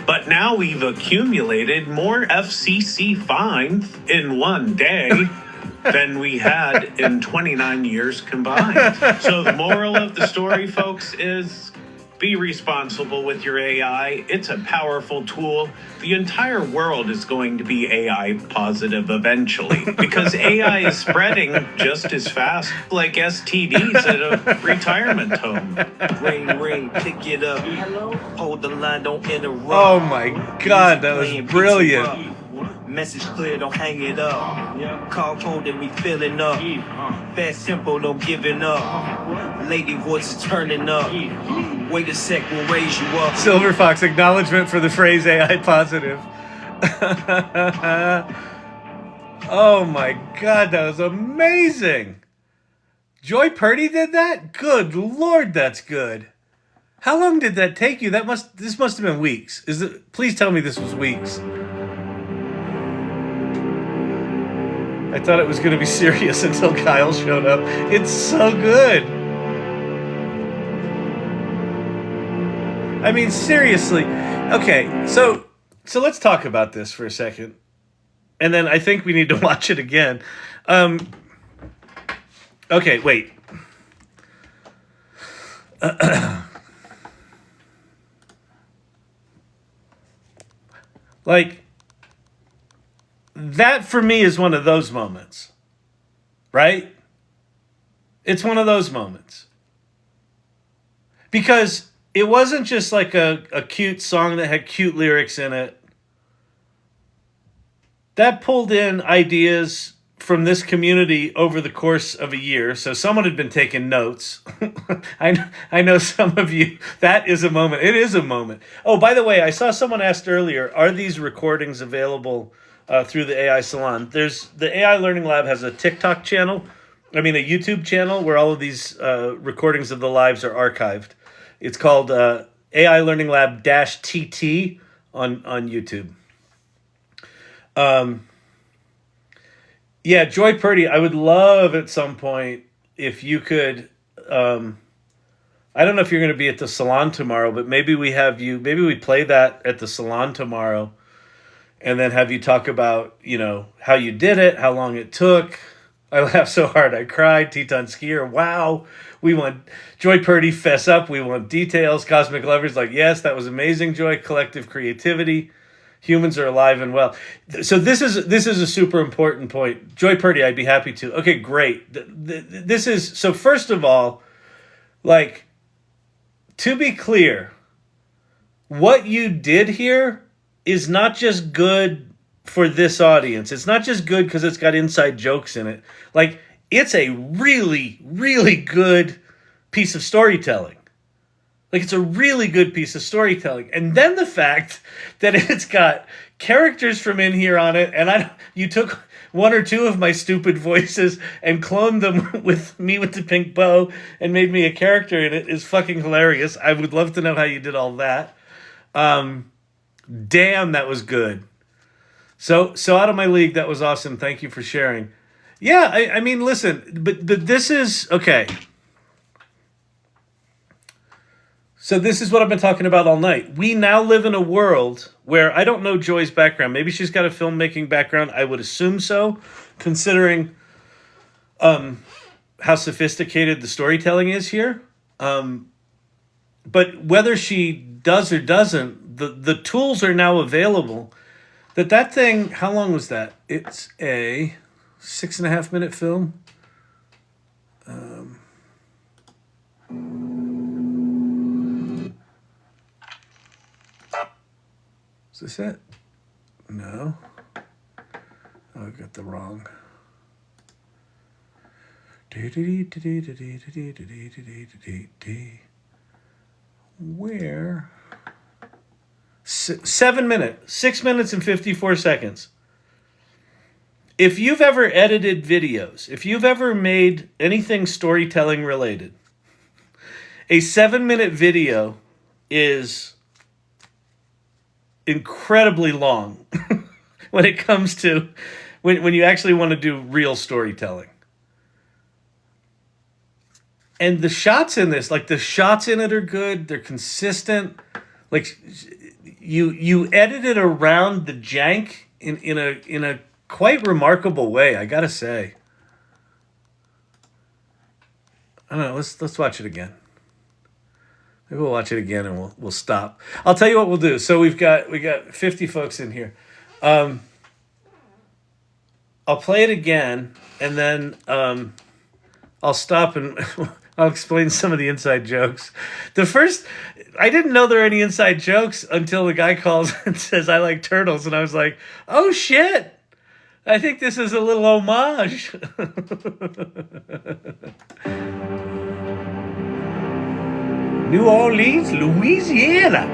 But now we've accumulated more FCC fines in one day than we had in 29 years combined. So the moral of the story, folks, is be responsible with your AI. It's a powerful tool. The entire world is going to be AI positive eventually because AI is spreading just as fast like STDs at a retirement home.
Ring, ring, pick it up. Hello? Hold the line, don't interrupt.
Oh my God, that was brilliant.
Message clear, don't hang it up. Call code and we filling up. Fast, simple, no giving up. Lady voice is turning up. Wait a sec, we'll raise you up.
Silver Fox, acknowledgement for the phrase AI positive. Oh my God, that was amazing. Joy Purdy did that? Good Lord, that's good. How long did that take you? This must have been weeks. Please tell me this was weeks. I thought it was going to be serious until Kyle showed up. It's so good. I mean, seriously. Okay, so let's talk about this for a second. And then I think we need to watch it again. Okay, wait. Like, that for me is one of those moments, right? It's one of those moments. Because it wasn't just like a cute song that had cute lyrics in it. That pulled in ideas from this community over the course of a year. So someone had been taking notes. I know some of you, that is a moment. It is a moment. Oh, by the way, I saw someone asked earlier, are these recordings available through the AI Salon? The AI Learning Lab has a TikTok channel. A YouTube channel where all of these recordings of the lives are archived. It's called AI Learning Lab -TT on YouTube. Yeah, Joy Purdy, I would love at some point if you could, I don't know if you're going to be at the salon tomorrow, but maybe we play that at the salon tomorrow and then have you talk about, how you did it, how long it took. I laughed so hard I cried. Teton Skier, wow. We want Joy Purdy, fess up. We want details. Cosmic Lovers, like, yes, that was amazing, Joy. Collective creativity. Humans are alive and well. So this is a super important point. Joy Purdy, I'd be happy to. Okay, great. So first of all, like, to be clear, what you did here is not just good for this audience. It's not just good because it's got inside jokes in it. Like, it's a really, really good piece of storytelling. Like, it's a really good piece of storytelling. And then the fact that it's got characters from in here on it, and you took one or two of my stupid voices and cloned them with me with the pink bow and made me a character in it is fucking hilarious. I would love to know how you did all that. Damn, that was good. So out of my league, that was awesome. Thank you for sharing. Yeah, I mean, listen, but this is, okay. So this is what I've been talking about all night. We now live in a world where, I don't know Joy's background. Maybe she's got a filmmaking background. I would assume so, considering how sophisticated the storytelling is here. But whether she does or doesn't, the tools are now available. That thing, how long was that? It's a 6.5 minute film. Is this it? No. Oh, I got the wrong. Where? 7 minutes. 6 minutes and 54 seconds. If you've ever edited videos, if you've ever made anything storytelling related, a 7-minute video is incredibly long when it comes to when you actually want to do real storytelling. And the shots in this, like the shots in it are good, they're consistent. Like you edited around the jank in a quite remarkable way, I gotta say. I don't know, let's watch it again. Maybe we'll watch it again and we'll stop. I'll tell you what we'll do. So we got 50 folks in here. I'll play it again and then I'll stop and I'll explain some of the inside jokes. I didn't know there were any inside jokes until the guy calls and says, I like turtles. And I was like, oh shit, I think this is a little homage. New Orleans, Louisiana.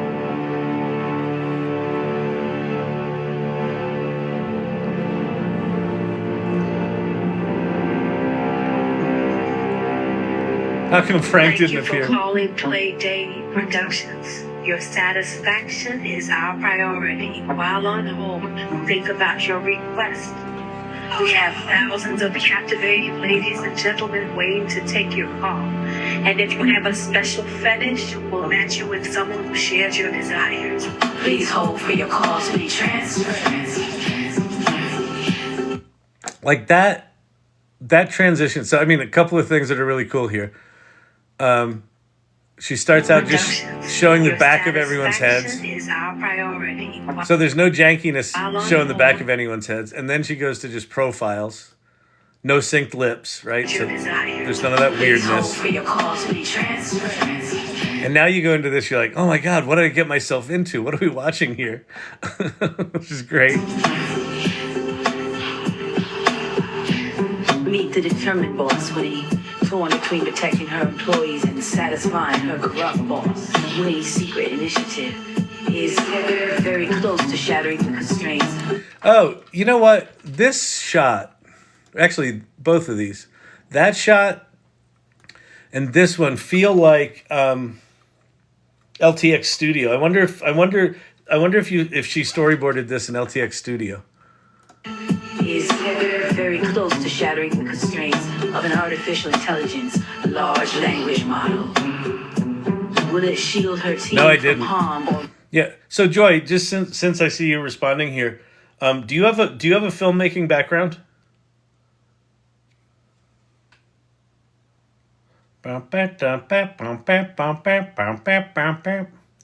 How come Frank didn't appear?
Thank you for calling Play Day Productions. Your satisfaction is our priority. While on hold, think about your request. We have thousands of captivating ladies and gentlemen waiting to take your call. And if you have a special fetish, we'll match you with someone who shares your desires. Please hold for your call to be transferred.
Like that transition. So, I mean, a couple of things that are really cool here. She starts out just showing the back of everyone's heads.
Is our priority.
So there's no jankiness showing the back of anyone's heads. And then she goes to just profiles. No synced lips, right? So there's none of that weirdness. And now you go into this, you're like, oh my God, what did I get myself into? What are we watching here? Which is great.
Meet the determined boss, Winnie. Torn between protecting her employees and satisfying her corrupt boss. Winnie's secret initiative is very close to shattering the constraints.
Oh, you know what? This shot, actually, both of these, that shot and this one feel like LTX Studio. I wonder if she storyboarded this in LTX Studio.
Is very close to shattering the constraints of an artificial intelligence large language model. Will it shield her team
No, I
from
didn't.
harm or
Yeah. So Joy, just since I see you responding here, do you have a filmmaking background?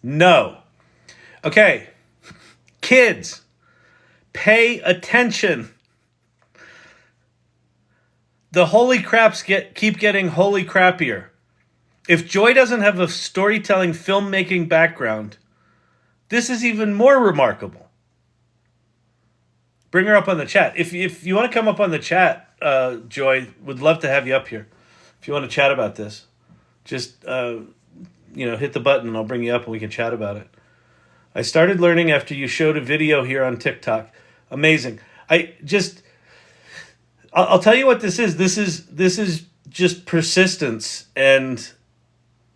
No. Okay. Kids, pay attention. The holy craps keep getting holy crappier. If Joy doesn't have a storytelling filmmaking background, this is even more remarkable. Bring her up on the chat. If you want to come up on the chat, Joy, would love to have you up here. If you want to chat about this, just hit the button and I'll bring you up and we can chat about it. I started learning after you showed a video here on TikTok. Amazing. I'll tell you what this is. This is just persistence and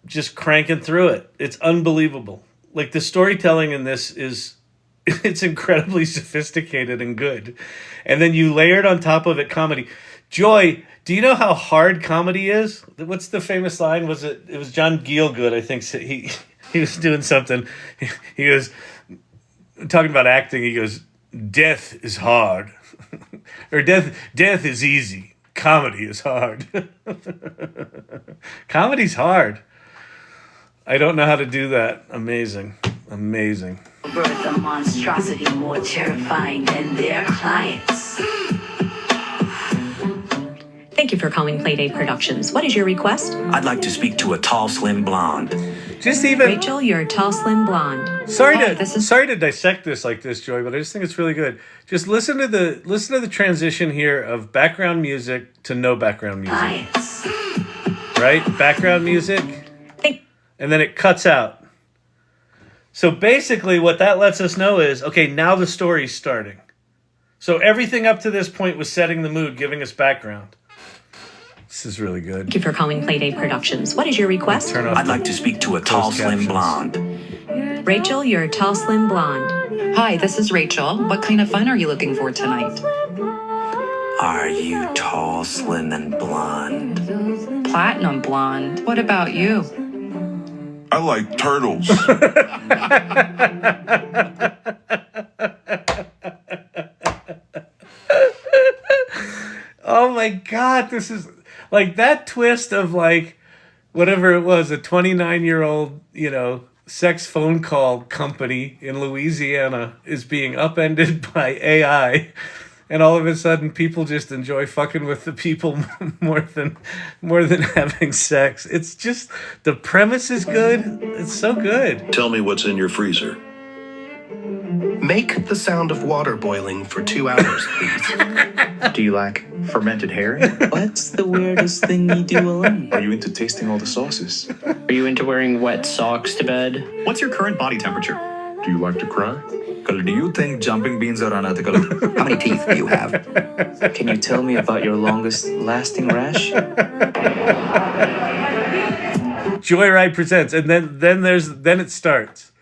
just cranking through it. It's unbelievable. Like the storytelling in this it's incredibly sophisticated and good. And then you layered on top of it comedy. Joy, do you know how hard comedy is? What's the famous line? It was John Gielgud, I think. He was doing something. He goes, talking about acting, he goes, death is hard. Or death is easy. Comedy is hard. Comedy's hard. I don't know how to do that. Amazing.
birth a monstrosity more terrifying than their clients?
Thank you for calling Playdate Productions. What is your request?
I'd like to speak to a tall, slim blonde.
Rachel, you're a tall, slim blonde.
Sorry to dissect this like this, Joy, but I just think it's really good. Just listen to the transition here of background music to no background music. Right? Background music, and then it cuts out. So basically what that lets us know is, okay, now the story's starting. So everything up to this point was setting the mood, giving us background. This is really good.
Thank you for calling Playdate Productions. What is your request?
I'd like to speak to a tall, slim blonde.
Rachel, you're a tall, slim blonde.
Hi, this is Rachel. What kind of fun are you looking for tonight?
Are you tall, slim, and blonde?
Platinum blonde. What about you?
I like turtles.
Oh my God, this is like that twist of like whatever it was, a 29-year-old, sex phone call company in Louisiana is being upended by AI, and all of a sudden people just enjoy fucking with the people more than having sex. It's just, the premise is good. It's so good.
Tell me what's in your freezer.
Make the sound of water boiling for 2 hours, please.
Do you like fermented herring?
What's the weirdest thing you do alone?
Are you into tasting all the sauces?
Are you into wearing wet socks to bed?
What's your current body temperature?
Do you like to cry?
Do you think jumping beans are unethical?
How many teeth do you have? Can you tell me about your longest lasting rash?
Joyride presents, and then it starts.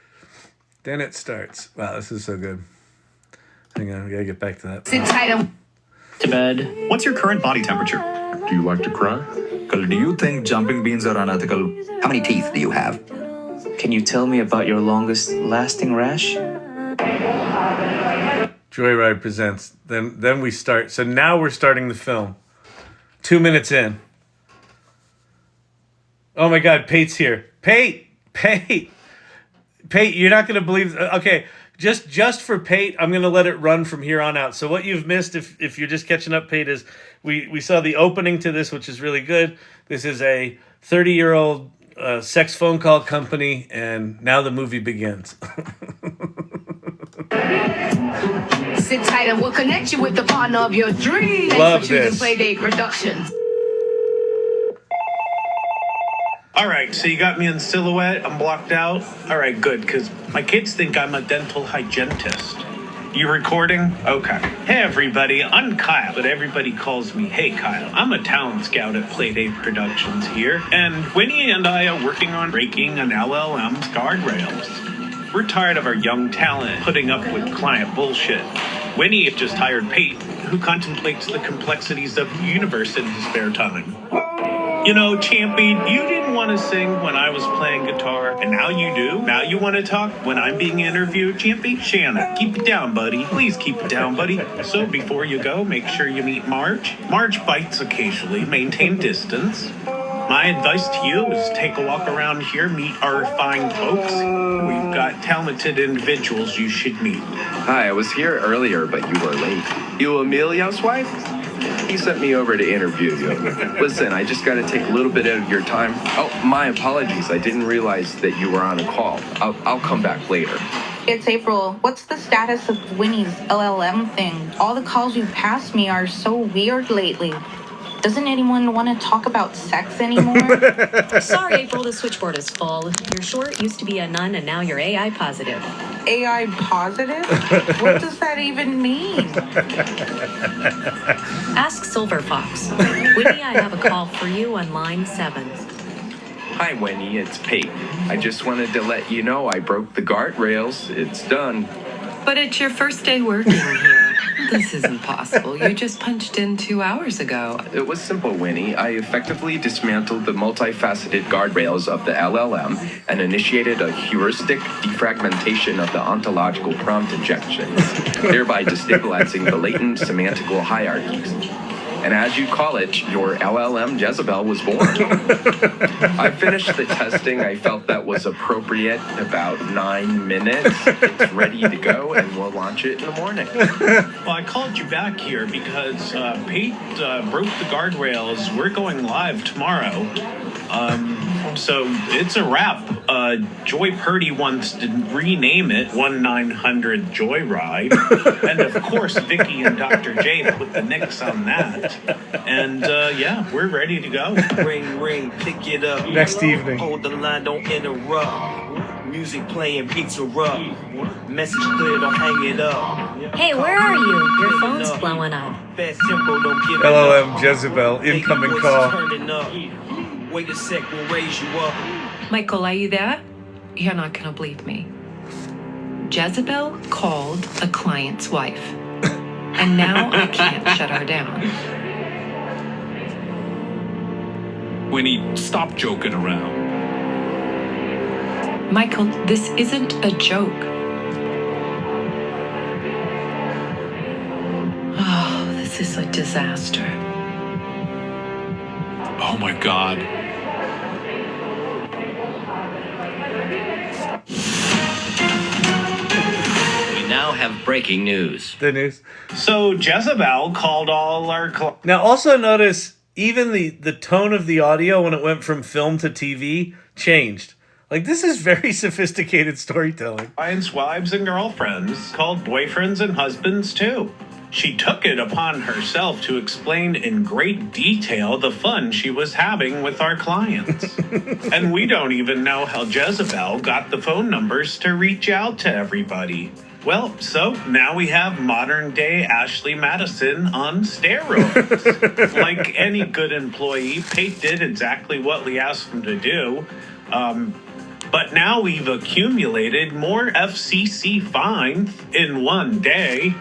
Then it starts. Wow, this is so good. Hang on, we gotta get back to that.
Sit tight.
to bed.
What's your current body temperature?
Do you like to cry?
Do you think jumping beans are unethical?
How many teeth do you have? Can you tell me about your longest lasting rash?
Joyride presents. Then we start. So now we're starting the film. 2 minutes in. Oh my God, Pate's here. Pate, you're not going to believe. Okay, just for Pate, I'm going to let it run from here on out. So what you've missed, if you're just catching up, Pate, is we saw the opening to this, which is really good. This is a 30-year-old sex phone call company, and now the movie begins.
Sit tight and we'll connect you with the partner of your dreams.
Love
Thanks for choosing
this.
Playdate Productions.
All right, so you got me in silhouette. I'm blocked out. All right, good, because my kids think I'm a dental hygienist. You recording? Okay. Hey, everybody, I'm Kyle, but everybody calls me Hey Kyle. I'm a talent scout at Playdate Productions here, and Winnie and I are working on breaking an LLM's guardrails. We're tired of our young talent putting up with client bullshit. Winnie just hired Pate, who contemplates the complexities of the universe in his spare time. You know, Champy, you didn't want to sing when I was playing guitar, and now you do? Now you want to talk when I'm being interviewed, Champy? Shanna, keep it down, buddy. Please keep it down, buddy. So before you go, make sure you meet Marge. Marge bites occasionally. Maintain distance. My advice to you is take a walk around here, meet our fine folks. We've got talented individuals you should meet.
Hi, I was here earlier, but you were late. You Emilio's wife? He sent me over to interview you. Listen, I just got to take a little bit of your time. Oh, my apologies. I didn't realize that you were on a call. I'll come back later.
It's April. What's the status of Winnie's LLM thing? All the calls you passed me are so weird lately. Doesn't anyone want to talk about sex anymore?
Sorry, April, the switchboard is full. Your short used to be a nun, and now you're AI positive.
AI positive? What does that even mean?
Ask Silver Fox. Winnie, I have a call for you on line 7.
Hi, Winnie. It's Pate. I just wanted to let you know I broke the guardrails. It's done.
But it's your first day working here. This isn't possible. You just punched in 2 hours ago.
It was simple, Winnie. I effectively dismantled the multifaceted guardrails of the LLM and initiated a heuristic defragmentation of the ontological prompt injections, thereby destabilizing the latent semantical hierarchies. And as you call it, your LLM Jezebel was born. I finished the testing. I felt that was appropriate. About 9 minutes. It's ready to go, and we'll launch it in the morning.
Well, I called you back here because Pate broke the guardrails. We're going live tomorrow. So it's a wrap. Joy Purdy wants to rename it 1-900 Joyride. And of course, Vicky and Dr. J put the nix on that. And yeah, we're ready to go. Ring, ring, pick it up.
Next evening.
Hold the line, don't interrupt. Music playing, beats are up. Message clear, don't hang it up.
Hey, where are you? Your phone's blowing up.
Fast, simple, don't give it
LLM
up.
Jezebel, incoming
Voices
call.
turning up. Wait a sec, we'll raise you up.
Michael, are you there? You're not gonna believe me. Jezebel called a client's wife. And now I can't shut her down.
Winnie, stop joking around.
Michael, this isn't a joke. Oh, this is a disaster.
Oh my God.
We now have breaking news.
The news.
So Jezebel called all our
Now also notice even the tone of the audio when it went from film to TV changed. Like, this is very sophisticated storytelling.
clients' wives and girlfriends, called boyfriends and husbands too. She took it upon herself to explain in great detail the fun she was having with our clients. And we don't even know how Jezebel got the phone numbers to reach out to everybody. Well, so now we have modern day Ashley Madison on steroids. Like any good employee, Pate did exactly what we asked him to do. But now we've accumulated more FCC fines in one day.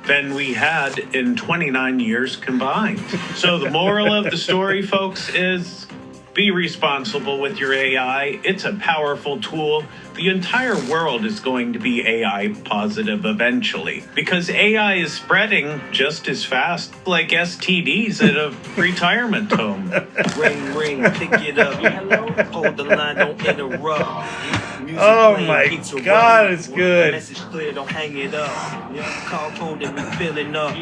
than we had in 29 years combined. So the moral of the story, folks, is be responsible with your AI. It's a powerful tool. The entire world is going to be AI positive eventually because AI is spreading just as fast like STDs at a retirement home.
Ring, ring, pick it up. Hold the line, don't interrupt. Music
Oh
playing,
my
beats are
God,
running.
it's good.
Message clear, don't hang it up. Call phone that we filling up.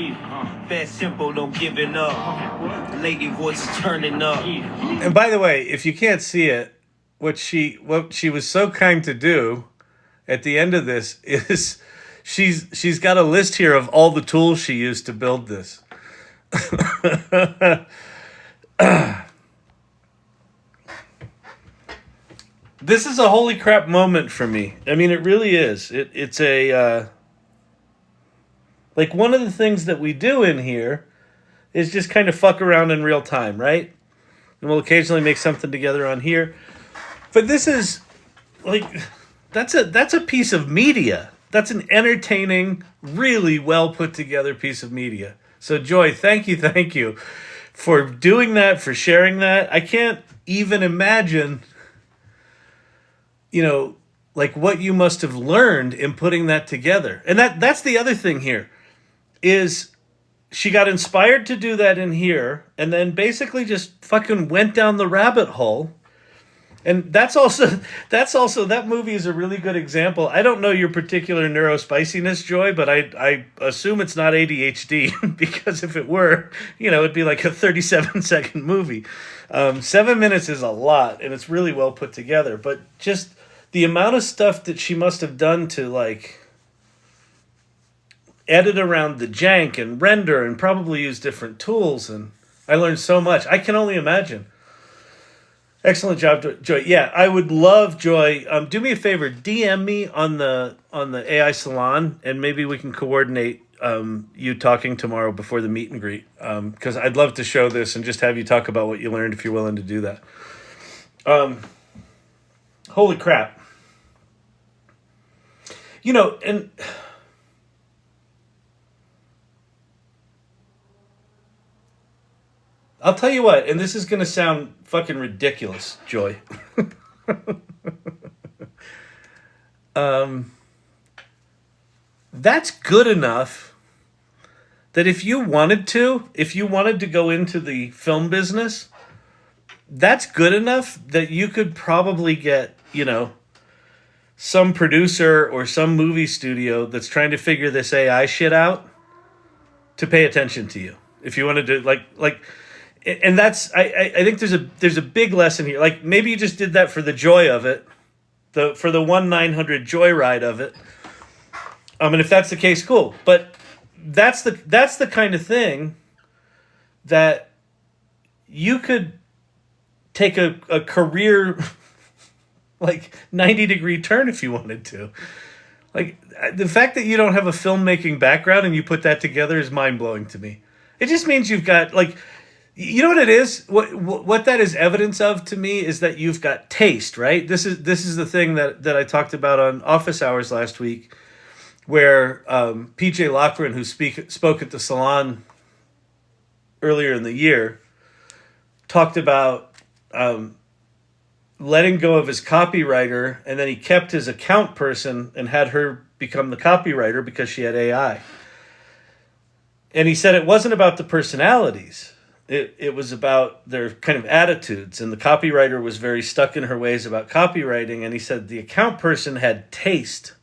Fast, simple, don't give it up. Lady voice turning up.
And by the way, if you can't see it, what she was so kind to do at the end of this is she's got a list here of all the tools she used to build this. This is a holy crap moment for me. I mean, it really is. It's a like one of the things that we do in here is just kind of fuck around in real time, right? And we'll occasionally make something together on here. But this is like that's a piece of media. That's an entertaining, really well put together piece of media. So Joy, thank you for doing that, for sharing that. I can't even imagine, like what you must have learned in putting that together. And that's the other thing here is she got inspired to do that in here and then basically just fucking went down the rabbit hole. And that's also that movie is a really good example. I don't know your particular neurospiciness, Joy, but I assume it's not ADHD because if it were, it'd be like a 37-second movie. 7 minutes is a lot, and it's really well put together. But just the amount of stuff that she must have done to like edit around the jank and render and probably use different tools, and I learned so much. I can only imagine. Excellent job, Joy. Yeah, I would love, Joy. Do me a favor, DM me on the AI Salon, and maybe we can coordinate you talking tomorrow before the meet and greet. Because I'd love to show this and just have you talk about what you learned if you're willing to do that. Holy crap! And I'll tell you what, and this is going to sound fucking ridiculous, Joy. That's good enough that if you wanted to go into the film business, that's good enough that you could probably get, some producer or some movie studio that's trying to figure this AI shit out to pay attention to you. If you wanted to like and that's I think there's a big lesson here. Like maybe you just did that for the joy of it, for the 1-900 joyride of it. And if that's the case, cool. But that's the kind of thing that you could take a career like 90-degree turn if you wanted to. Like the fact that you don't have a filmmaking background and you put that together is mind-blowing to me. It just means you've got like, you know what it is? What that is evidence of to me is that you've got taste, right? This is the thing that I talked about on Office Hours last week, where PJ Lochran, who spoke at the Salon earlier in the year, talked about letting go of his copywriter, and then he kept his account person and had her become the copywriter because she had AI. And he said it wasn't about the personalities. It was about their kind of attitudes. And the copywriter was very stuck in her ways about copywriting. And he said the account person had taste.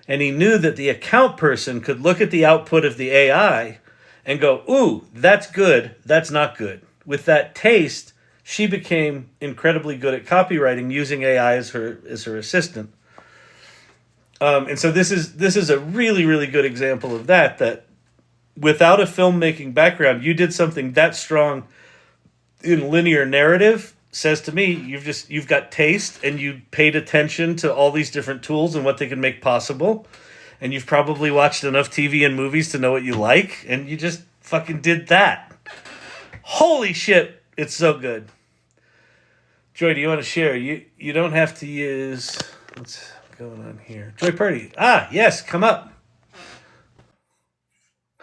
And he knew that the account person could look at the output of the AI and go, ooh, that's good, that's not good. With that taste, she became incredibly good at copywriting using AI as her assistant. And so this is a really, really good example of that without a filmmaking background, you did something that strong in linear narrative. Says to me, you've got taste and you paid attention to all these different tools and what they can make possible. And you've probably watched enough TV and movies to know what you like. And you just fucking did that. Holy shit. It's so good. Joy, do you want to share? You don't have to use... What's going on here? Joy Purdy. Ah, yes, come up.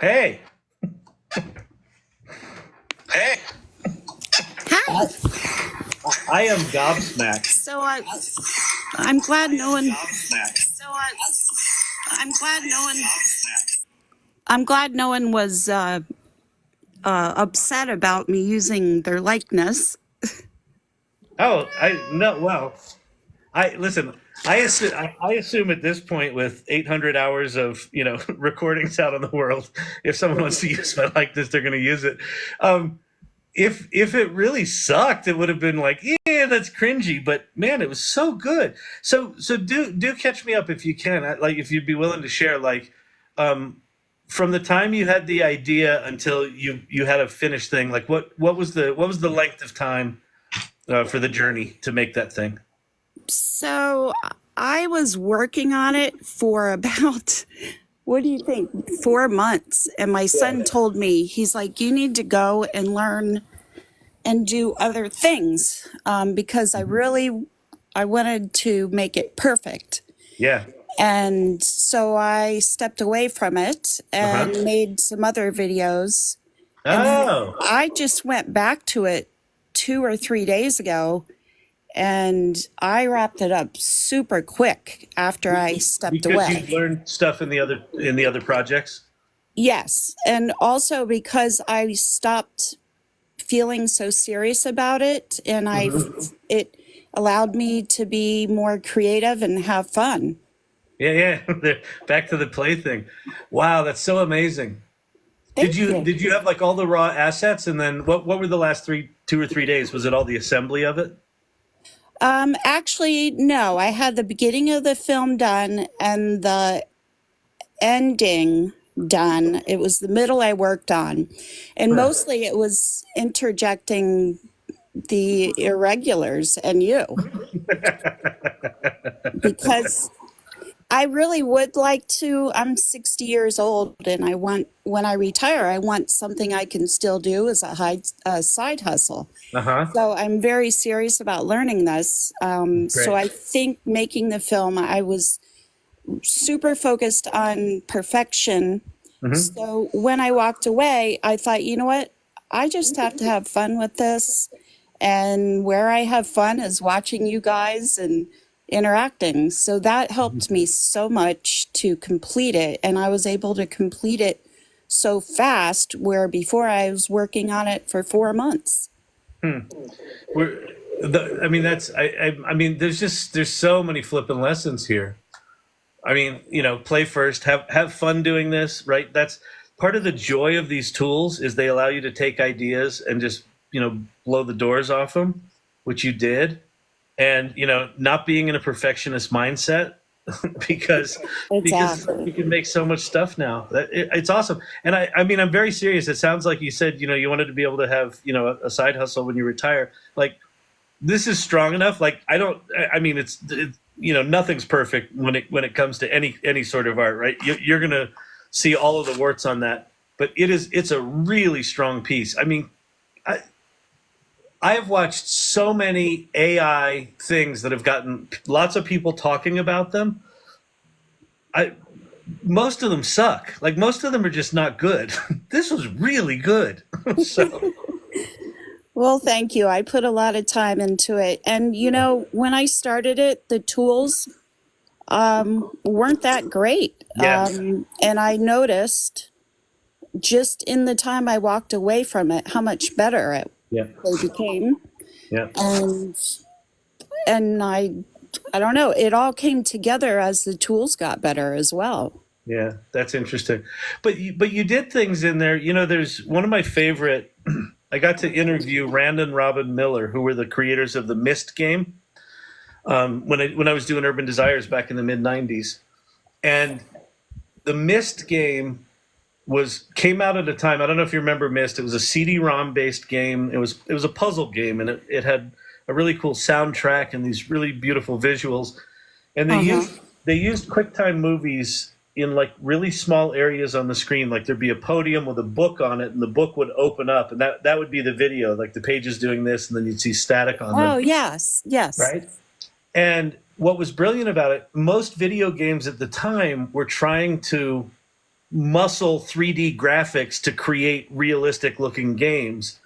Hey.
Hey.
Hi.
I am gobsmacked.
So I'm glad no one. I'm glad no one was upset about me using their likeness.
Oh, listen. I assume at this point, with 800 hours of recordings out in the world, if someone wants to use my likeness, they're going to use it. If it really sucked, it would have been like, yeah, that's cringy. But man, it was so good. So do catch me up if you can. Like, if you'd be willing to share, like, from the time you had the idea until you had a finished thing, like what was the length of time for the journey to make that thing?
So I was working on it for about, what do you think, 4 months. And my son told me, he's like, you need to go and learn and do other things because I wanted to make it perfect.
Yeah.
And so I stepped away from it and made some other videos.
Oh.
And I just went back to it 2 or 3 days ago, and I wrapped it up super quick after I stepped away.
Because you learned stuff in the other projects?
Yes, and also because I stopped feeling so serious about it, and it allowed me to be more creative and have fun.
Yeah. Back to the play thing. Wow, that's so amazing. Did you have like all the raw assets, and then what were the last 2 or 3 days? Was it all the assembly of it?
Actually, no. I had the beginning of the film done and the ending done. It was the middle I worked on, and mostly it was interjecting the irregulars and you, because I really would like to. I'm 60 years old, and when I retire, I want something I can still do as a side hustle. So I'm very serious about learning this. So I think making the film, I was super focused on perfection. So when I walked away, I thought, you know what? I just have to have fun with this. And where I have fun is watching you guys and interacting. So that helped me so much to complete it. And I was able to complete it so fast, where before I was working on it for 4 months. There's so many flipping lessons here. I mean, play first, have fun doing this, right? That's part of the joy of these tools, is they allow you to take ideas and just, blow the doors off them, which you did. And, not being in a perfectionist mindset, because you can make so much stuff now. It's awesome. And I'm very serious. It sounds like you said, you wanted to be able to have, a side hustle when you retire. Like, this is strong enough. Like, it's nothing's perfect when it comes to any sort of art, right? You're going to see all of the warts on that, but it's a really strong piece. I mean, I have watched so many AI things that have gotten lots of people talking about them. Most of them suck. Like, most of them are just not good. This was really good. Well, thank you. I put a lot of time into it. And, when I started it, the tools weren't that great.
Yes.
And I noticed just in the time I walked away from it, how much better they became.
Yeah.
And I don't know, it all came together as the tools got better as well.
Yeah, that's interesting. But you did things in there. There's one of my favorite. I got to interview Rand and Robin Miller, who were the creators of the Myst game, when I was doing Urban Desires back in the mid '90s, and the Myst game came out at a time. I don't know if you remember Myst. It was a CD-ROM based game. It was a puzzle game, and it had a really cool soundtrack and these really beautiful visuals. And they used QuickTime movies in like really small areas on the screen. Like, there'd be a podium with a book on it, and the book would open up, and that would be the video, like the pages doing this, and then you'd see static on them.
Oh, yes.
Right? And what was brilliant about it, most video games at the time were trying to
muscle 3D graphics to create realistic looking games.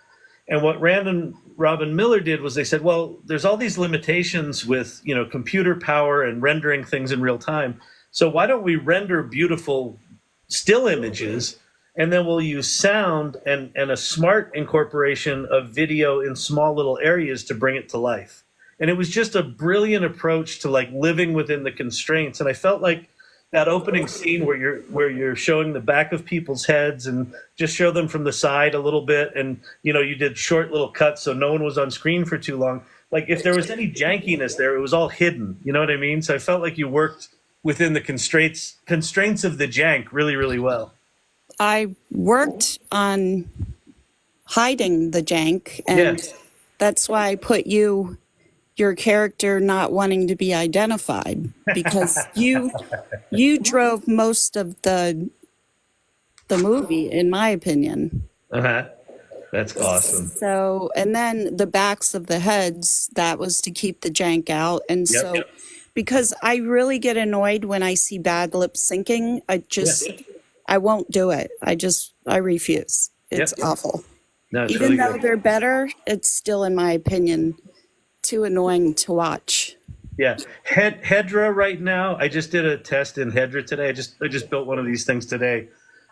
And what Rand and Robin Miller did was they said, well, there's all these limitations with, computer power and rendering things in real time. So why don't we render beautiful still images, and then we'll use sound and a smart incorporation of video in small little areas to bring it to life. And it was just a brilliant approach to like living within the constraints. And I felt like that opening scene where you're showing the back of people's heads and just show them from the side a little bit, and you did short little cuts so no one was on screen for too long. Like if there was any jankiness there, it was all hidden. You know what I mean? So I felt like you worked within the constraints of the jank really, really well.
I worked on hiding the jank, and that's why I put your character not wanting to be identified, because you drove most of the movie, in my opinion.
That's awesome.
So, and then the backs of the heads, that was to keep the jank out. And because I really get annoyed when I see bad lip syncing, I won't do it. I refuse. It's awful.
No, it's
Even
really
though
good.
they're better, it's still, in my opinion, too annoying to watch.
Yeah, Hedra right now. I just did a test in Hedra today. I just built one of these things today.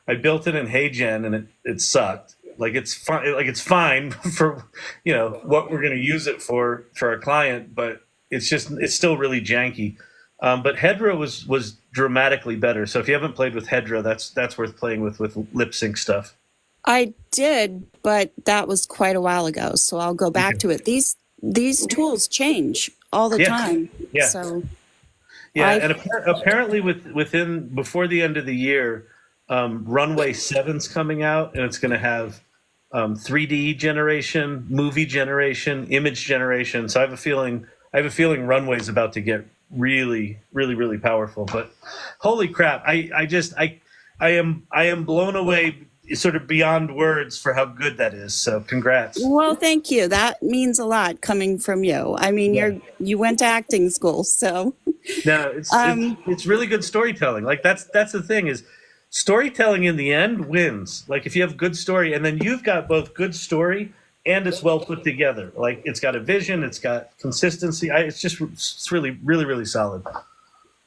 I built it in HeyGen, and it sucked. Like it's fine. Like it's fine for what we're going to use it for our client, but it's still really janky. But Hedra was dramatically better. So if you haven't played with Hedra, that's worth playing with lip sync stuff.
I did, but that was quite a while ago. So I'll go back to it. These tools change all the time.
Yeah.
So
and apparently before the end of the year, Runway 7's coming out, and it's going to have 3D generation, movie generation, image generation. So I have a feeling Runway's about to get really, really, really powerful. But holy crap, I am blown away, sort of beyond words, for how good that is. So congrats.
Well, thank you. That means a lot coming from you. I mean, you went to acting school, so.
No, it's really good storytelling. Like that's the thing, is storytelling in the end wins. Like if you have good story, and then you've got both good story and it's well put together. Like it's got a vision, it's got consistency. It's really, really, really solid.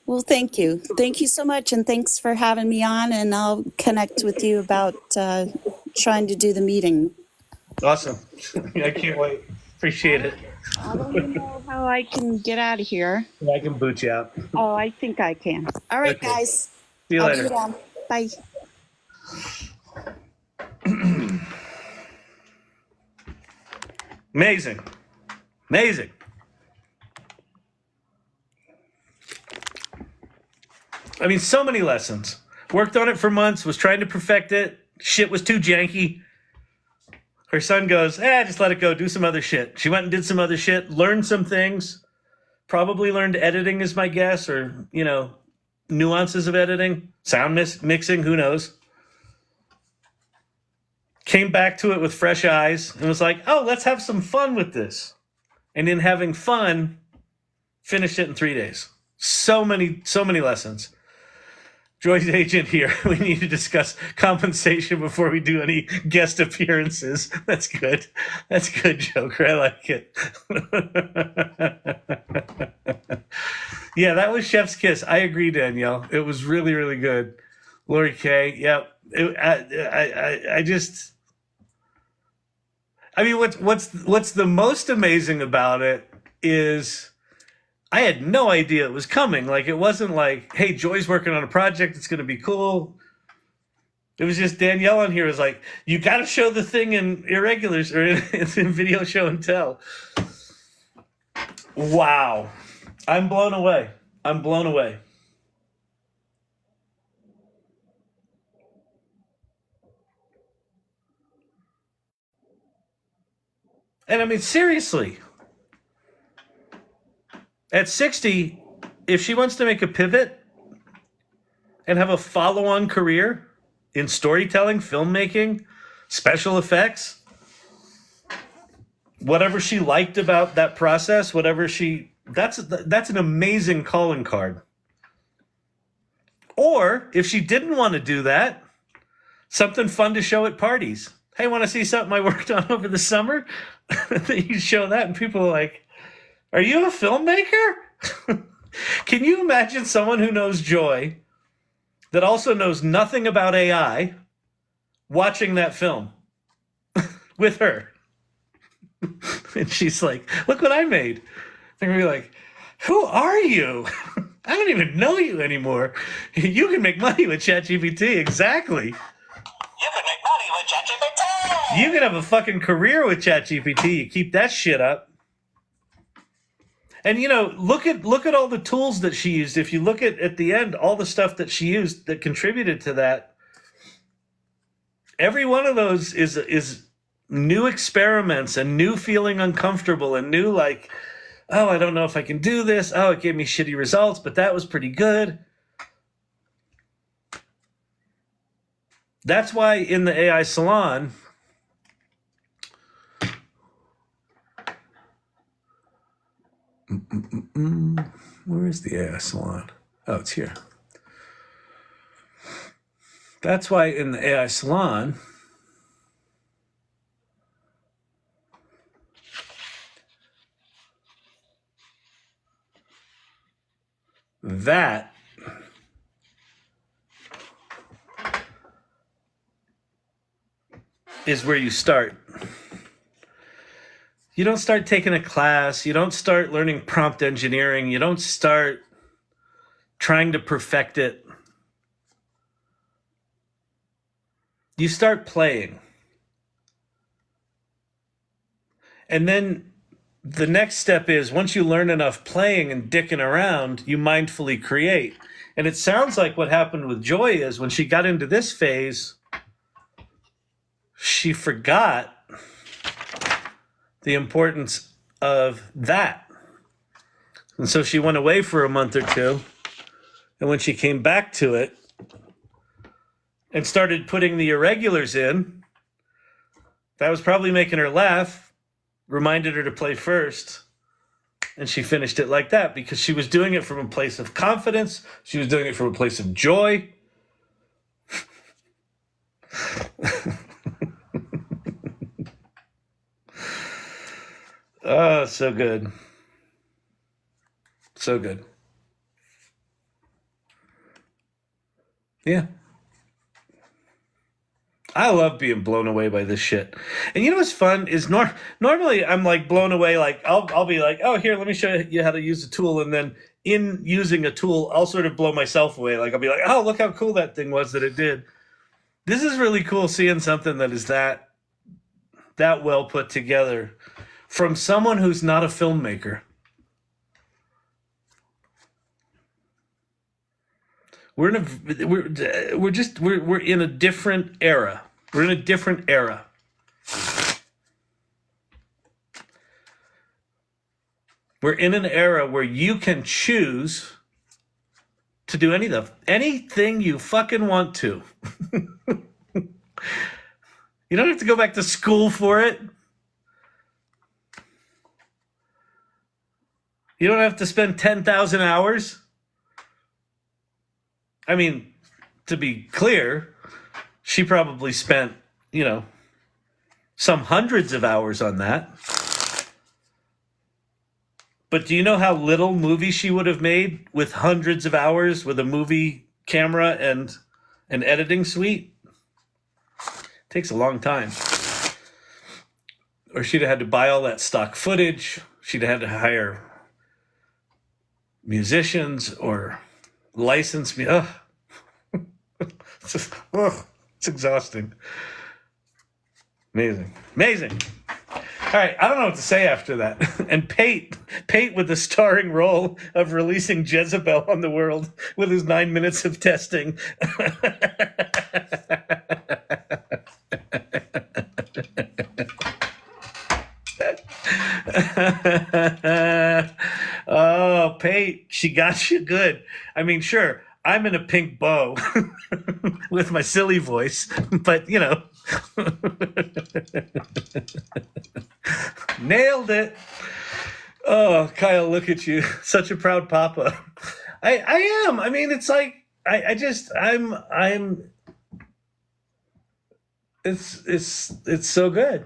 Well, thank you. Thank you so much, and thanks for having me on, and I'll connect with you about trying to do the meeting.
Awesome. I can't wait. Appreciate it.
I don't even know how I can get out of here.
I can boot you out.
Oh, I think I can. All right,
Okay.
guys.
See you
I'll
later.
be down. Bye.
Amazing. I mean, so many lessons. Worked on it for months, was trying to perfect it. Shit was too janky. Her son goes, just let it go, do some other shit. She went and did some other shit, learned some things, probably learned editing is my guess, or, nuances of editing, sound mixing, who knows. Came back to it with fresh eyes and was like, let's have some fun with this. And in having fun, finished it in 3 days. So many lessons. Joy's agent here. We need to discuss compensation before we do any guest appearances. That's good. That's good, Joker. I like it. Yeah, that was Chef's Kiss. I agree, Danielle. It was really, really good. Lori K. Yep. What's the most amazing about it is I had no idea it was coming. Like, it wasn't like, hey, Joy's working on a project, it's going to be cool. It was just Danielle on here was like, you got to show the thing in irregulars, or in video show and tell. Wow. I'm blown away. And I mean, seriously. At 60, if she wants to make a pivot and have a follow-on career in storytelling, filmmaking, special effects, whatever she liked about that process, that's an amazing calling card. Or if she didn't want to do that, something fun to show at parties. Hey, want to see something I worked on over the summer? Then you show that and people are like, are you a filmmaker? Can you imagine someone who knows Joy that also knows nothing about AI watching that film with her? And she's like, look what I made. They're going to be like, who are you? I don't even know you anymore. You can make money with ChatGPT. Exactly.
You can make money with ChatGPT.
You can have a fucking career with ChatGPT. You keep that shit up. And, you know, look at all the tools that she used. If you look at the end, all the stuff that she used that contributed to that, every one of those is new experiments and new feeling uncomfortable and new like, oh, I don't know if I can do this. Oh, it gave me shitty results, but that was pretty good. That's why in the AI Salon, where is the AI Salon? Oh, it's here. That's why in the AI Salon, that is where you start. You don't start taking a class. You don't start learning prompt engineering. You don't start trying to perfect it. You start playing. And then the next step is, once you learn enough playing and dicking around, you mindfully create. And it sounds like what happened with Joy is when she got into this phase, she forgot the importance of that. And so she went away for a month or two. And when she came back to it and started putting the irregulars in, that was probably making her laugh, reminded her to play first. And she finished it like that because she was doing it from a place of confidence. She was doing it from a place of joy. Oh, so good. So good. Yeah. I love being blown away by this shit. And you know what's fun is normally I'm like blown away. Like I'll be like, oh, here, let me show you how to use a tool. And then in using a tool, I'll sort of blow myself away. Like I'll be like, oh, look how cool that thing was that it did. This is really cool seeing something that is that well put together from someone who's not a filmmaker. We're in a different era. We're in a different era. We're in an era where you can choose to do anything you fucking want to. You don't have to go back to school for it. You don't have to spend 10,000 hours. I mean, to be clear, she probably spent, some hundreds of hours on that. But do you know how little movie she would have made with hundreds of hours with a movie camera and an editing suite? It takes a long time. Or she'd have had to buy all that stock footage. She'd have had to hire musicians or license me. Ugh. It's exhausting. Amazing. All right, I don't know what to say after that. And Pate with the starring role of releasing Jezebel on the world with his 9 minutes of testing. Oh, Pate, she got you good. I mean, sure, I'm in a pink bow with my silly voice, but nailed it. Oh, Kyle, look at you. Such a proud papa. I am. I mean, it's like, I'm it's so good.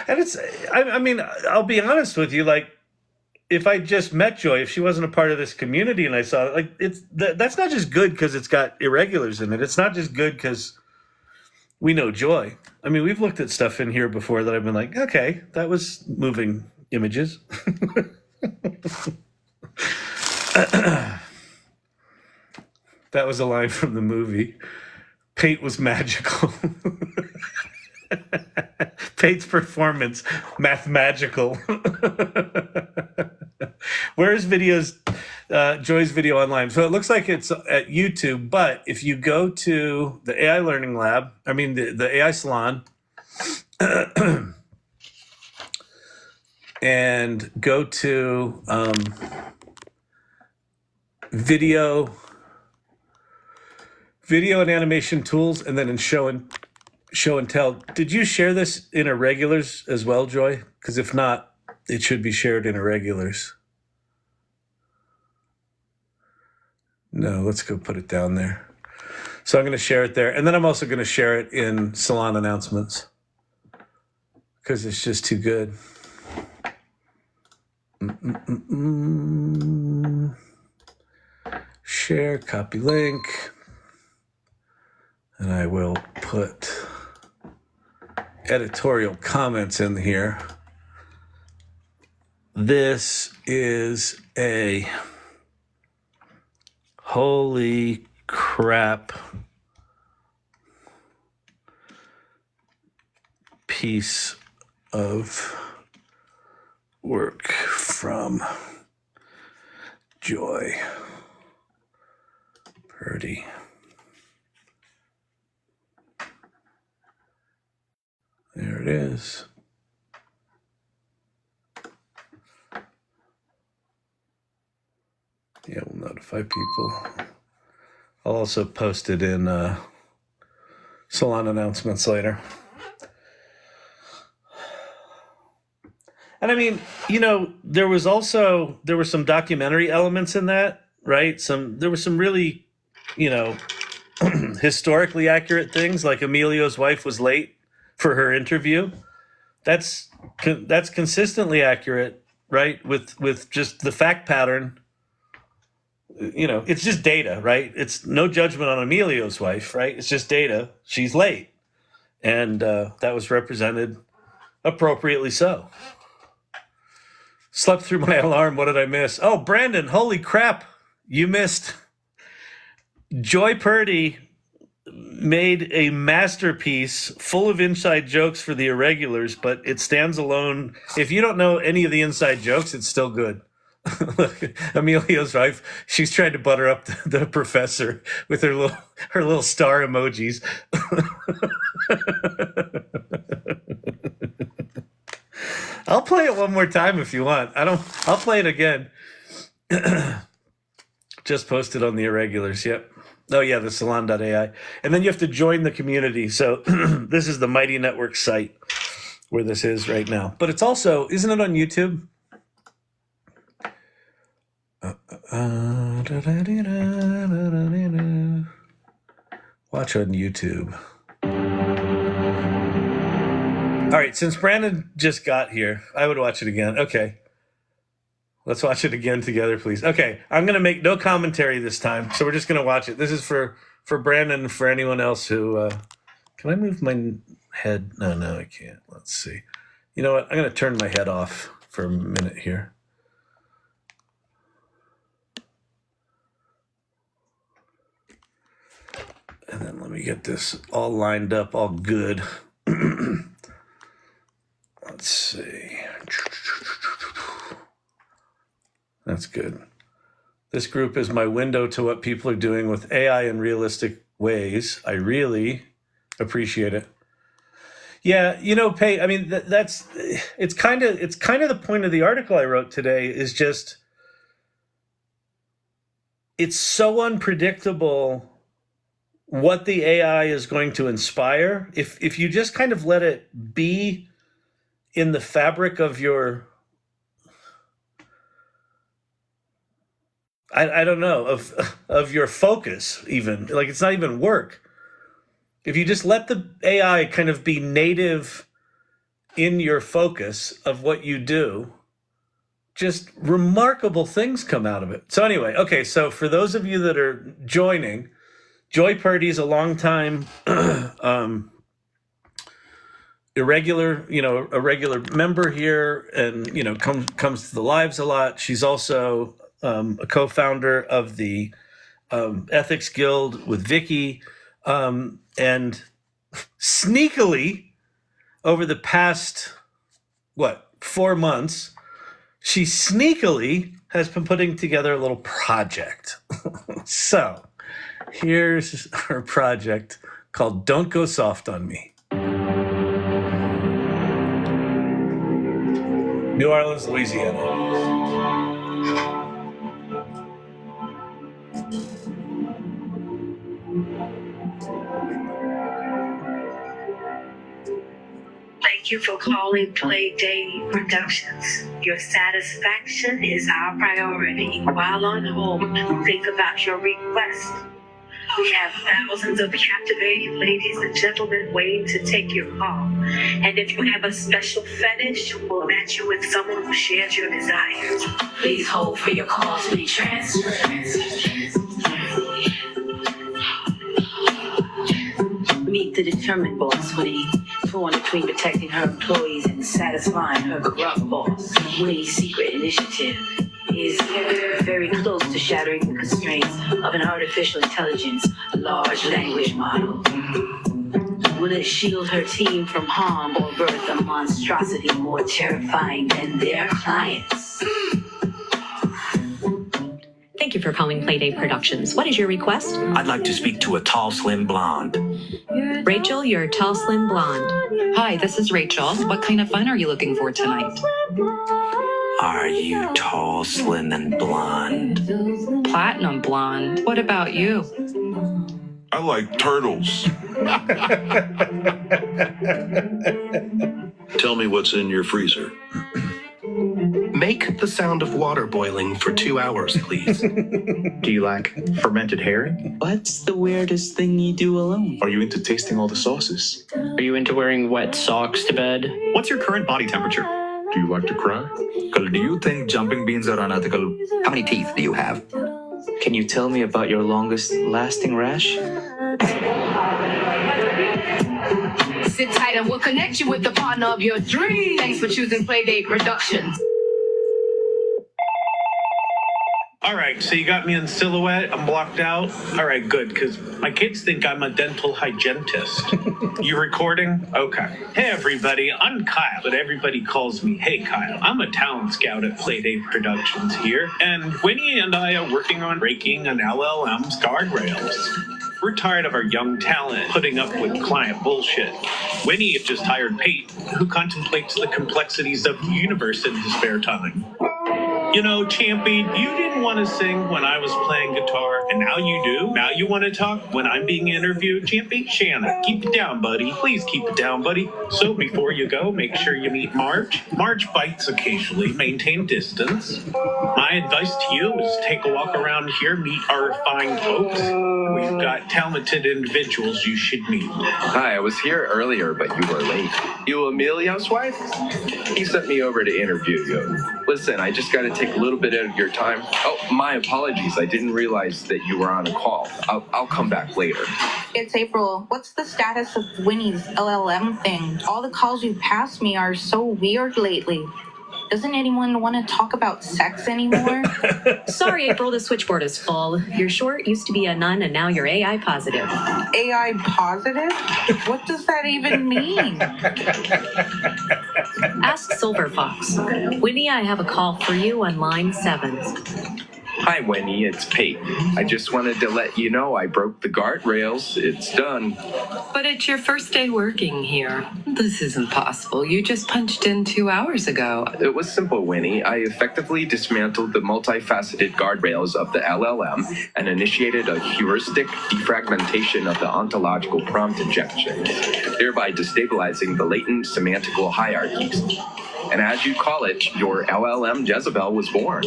And I mean, I'll be honest with you, like, if I just met Joy, if she wasn't a part of this community and I saw it, like, that's not just good because it's got irregulars in it. It's not just good because we know Joy. I mean, we've looked at stuff in here before that I've been like, okay, that was moving images. That was a line from the movie. Pate was magical. Pate's performance, mathemagical. Where's Joy's video online? So it looks like it's at YouTube, but if you go to the AI Learning Lab, the AI Salon, and go to video and animation tools, and then in show and tell. Did you share this in irregulars as well, Joy? Because if not, it should be shared in irregulars. No, let's go put it down there. So I'm going to share it there. And then I'm also going to share it in Salon announcements because it's just too good. Share, copy link. And I will put editorial comments in here. This is a holy crap piece of work from Joy Purdy. There it is. Yeah, we'll notify people. I'll also post it in Salon announcements later. And I mean, there were some documentary elements in that, right? There were some really, historically accurate things, like Emilio's wife was late for her interview. That's consistently accurate, right? With just the fact pattern. It's just data, right? It's no judgment on Emilio's wife, right? It's just data. She's late. And that was represented appropriately so. Slept through my alarm. What did I miss? Oh, Brandon, holy crap. You missed. Joy Purdy made a masterpiece full of inside jokes for the irregulars, but it stands alone. If you don't know any of the inside jokes, it's still good. Look, Emilio's wife, she's trying to butter up the professor with her little star emojis. I'll play it one more time if you want. I'll play it again. Just posted on the irregulars. Yep. Oh yeah, the salon.ai. And then you have to join the community. So this is the Mighty Network site where this is right now. But it's also, isn't it on YouTube? Watch on YouTube. All right, since Brandon just got here, I would watch it again. Okay. Let's watch it again together, please. Okay, I'm going to make no commentary this time, so we're just going to watch it. This is for Brandon and for anyone else who... can I move my head? No, I can't. Let's see. You know what? I'm going to turn my head off for a minute here. And then let me get this all lined up, all good. Let's see. That's good. This group is my window to what people are doing with AI in realistic ways. I really appreciate it. Yeah, Pate, I mean, it's kind of the point of the article I wrote today is just, it's so unpredictable what the AI is going to inspire. If you just kind of let it be in the fabric of your I don't know, of your focus even. Like, it's not even work. If you just let the AI kind of be native in your focus of what you do, just remarkable things come out of it. So anyway, okay, so for those of you that are joining, Joy Purdy is a longtime a regular member here, and comes to the lives a lot. She's also a co-founder of the Ethics Guild with Vicky, and sneakily over the past 4 months, she sneakily has been putting together a little project. So here's her project called Don't Go Soft on Me. New Orleans, Louisiana.
Thank you for calling Playday Productions. Your satisfaction is our priority. While on hold, think about your request. We have thousands of captivating ladies and gentlemen waiting to take your call. And if you have a special fetish, we'll match you with someone who shares your desires. Please hold for your call to be transferred. Meet the determined boss, Winnie, torn between protecting her employees and satisfying her corrupt boss. Winnie's secret initiative is very close to shattering the constraints of an artificial intelligence large language model. Will it shield her team from harm or birth a monstrosity more terrifying than their clients?
Thank you for calling Playday Productions. What is your request?
I'd like to speak to a tall, slim blonde.
Rachel, you're a tall, slim blonde.
Hi, this is Rachel. What kind of fun are you looking for tonight?
Are you tall, slim, and blonde?
Platinum blonde. What about you?
I like turtles. Tell me what's in your freezer.
Make the sound of water boiling for 2 hours, please.
Do you like fermented herring?
What's the weirdest thing you do alone?
Are you into tasting all the sauces?
Are you into wearing wet socks to bed?
What's your current body temperature?
Do you like to cry?
Do you think jumping beans are unethical?
How many teeth do you have?
Can you tell me about your longest lasting rash?
Sit tight and we'll connect you with the partner of your dreams. Thanks for choosing Playdate Productions.
All right, so you got me in silhouette. I'm blocked out. All right, good, because my kids think I'm a dental hygienist. You recording? Okay. Hey, everybody, I'm Kyle, but everybody calls me Hey Kyle. I'm a talent scout at Playdate Productions here, and Winnie and I are working on breaking an LLM's guardrails. We're tired of our young talent putting up with client bullshit. Winnie just hired Pate, who contemplates the complexities of the universe in his spare time. You know, Champy, you didn't want to sing when I was playing guitar, and now you do? Now you want to talk when I'm being interviewed, Champy? Shanna, keep it down, buddy. Please keep it down, buddy. So before you go, make sure you meet Marge. Marge bites occasionally. Maintain distance. My advice to you is take a walk around here, meet our fine folks. We've got talented individuals you should meet.
Hi, I was here earlier, but you were late. You Emilio's wife? He sent me over to interview you. Listen, I just got to take a little bit of your time. Oh, my apologies. I didn't realize that you were on a call. I'll come back later.
It's April. What's the status of Winnie's LLM thing? All the calls you pass me are so weird lately. Doesn't anyone want to talk about sex anymore?
Sorry, April, the switchboard is full. Your short used to be a nun, and now you're AI positive.
AI positive? What does that even mean?
Ask Silver Fox. Winnie, I have a call for you on line 7.
Hi, Winnie. It's Pate. I just wanted to let you know I broke the guardrails. It's done.
But it's your first day working here. This isn't possible. You just punched in 2 hours ago.
It was simple, Winnie. I effectively dismantled the multifaceted guardrails of the LLM and initiated a heuristic defragmentation of the ontological prompt injections, thereby destabilizing the latent semantical hierarchies. And as you call it, your LLM Jezebel was born.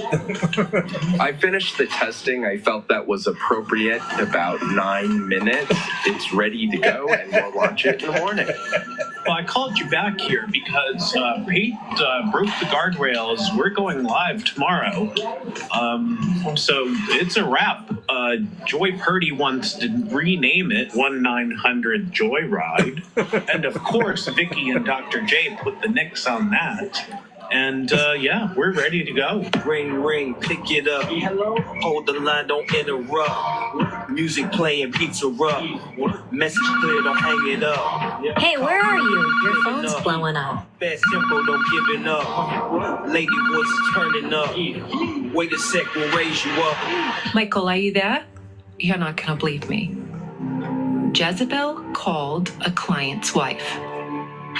I finished the testing. I felt that was appropriate. About 9 minutes. It's ready to go, and we'll launch it in the morning.
Well, I called you back here because Pate broke the guardrails. We're going live tomorrow. So it's a wrap. Joy Purdy wants to rename it 1900 Joyride. And of course, Vicky and Dr. J put the nix on that. And yeah, we're ready to go.
Ring, ring, pick it up. Hello? Hold the line, don't interrupt. Music playing, pizza up. Message clear, don't hang it up.
Hey, where are you? Your phone's blowing up.
Fast tempo, don't give it up. Lady voice turning up. Wait a sec, we'll raise you up.
Michael, are you there? You're not gonna believe me. Jezebel called a client's wife.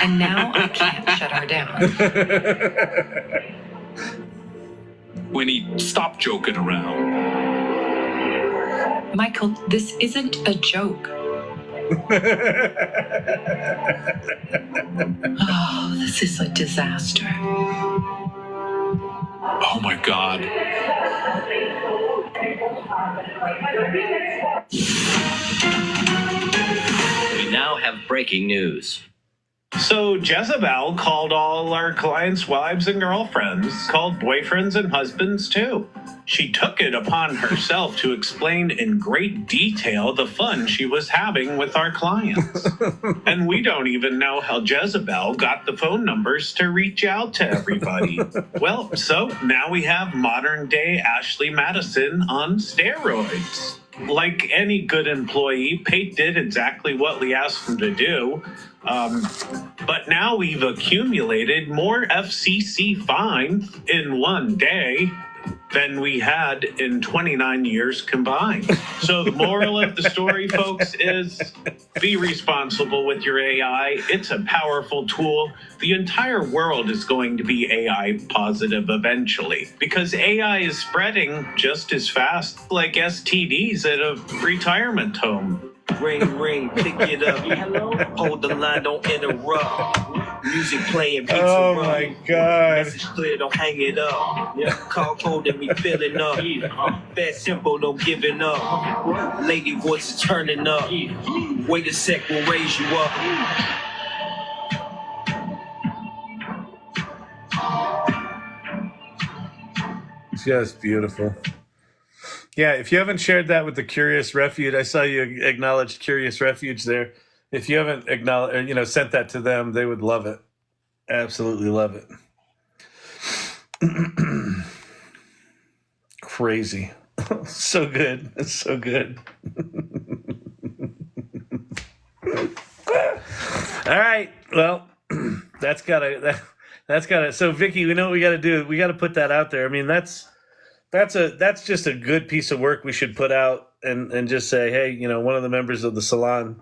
And now I can't shut her down.
Winnie, stop joking around.
Michael, this isn't a joke. Oh, this is a disaster.
Oh my God.
We now have breaking news.
So Jezebel called all our clients' wives and girlfriends, called boyfriends and husbands too. She took it upon herself to explain in great detail the fun she was having with our clients. And we don't even know how Jezebel got the phone numbers to reach out to everybody. Well, so now we have modern day Ashley Madison on steroids. Like any good employee, Pate did exactly what we asked him to do. But now we've accumulated more FCC fines in one day than we had in 29 years combined. So the moral of the story, folks, is be responsible with your AI. It's a powerful tool. The entire world is going to be AI positive eventually because AI is spreading just as fast like STDs at a retirement home.
Ring, ring, pick it up. Hello? Hold the line, don't interrupt. Music playing, pizza
Oh my God.
Message clear, don't hang it up. Call code and we filling up. Fast simple, don't give it up. Lady voice turning up. Wait a sec, we'll raise you up.
Just beautiful. Yeah, if you haven't shared that with the Curious Refuge, I saw you acknowledged Curious Refuge there. If you haven't acknowledged, sent that to them, they would love it. Absolutely love it. Crazy. So good. It's so good. All right. Well, that's gotta. So Vicky, we know what we got to do. We got to put that out there. I mean, that's just a good piece of work we should put out and just say, hey, one of the members of the salon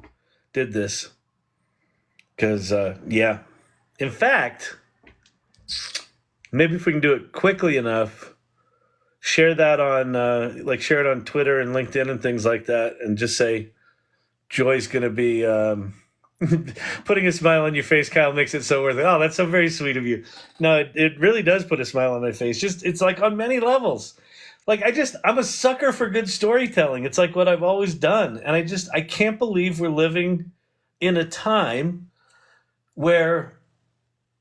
did this. Because, yeah. In fact, maybe if we can do it quickly enough, share that on, share it on Twitter and LinkedIn and things like that, and just say, Joy's going to be putting a smile on your face. Kyle makes it so worth it. Oh, that's so very sweet of you. No, it really does put a smile on my face. It's like on many levels. Like I'm a sucker for good storytelling. It's like what I've always done. And I can't believe we're living in a time where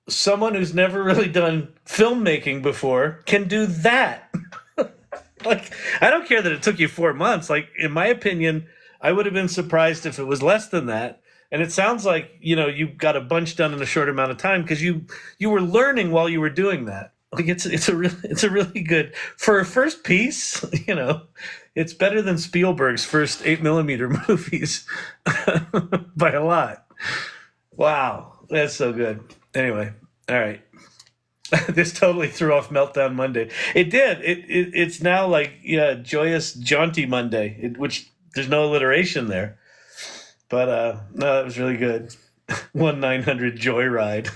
someone who's never really done filmmaking before can do that. Like, I don't care that it took you 4 months. Like, in my opinion, I would have been surprised if it was less than that. And it sounds like, you got a bunch done in a short amount of time because you were learning while you were doing that. Like it's a really good, for a first piece, it's better than Spielberg's first 8mm movies by a lot. Wow, that's so good. Anyway, all right. This totally threw off Meltdown Monday. It did. It's now like Joyous Jy Monday, which there's no alliteration there. But no, that was really good. 1900 Joyride.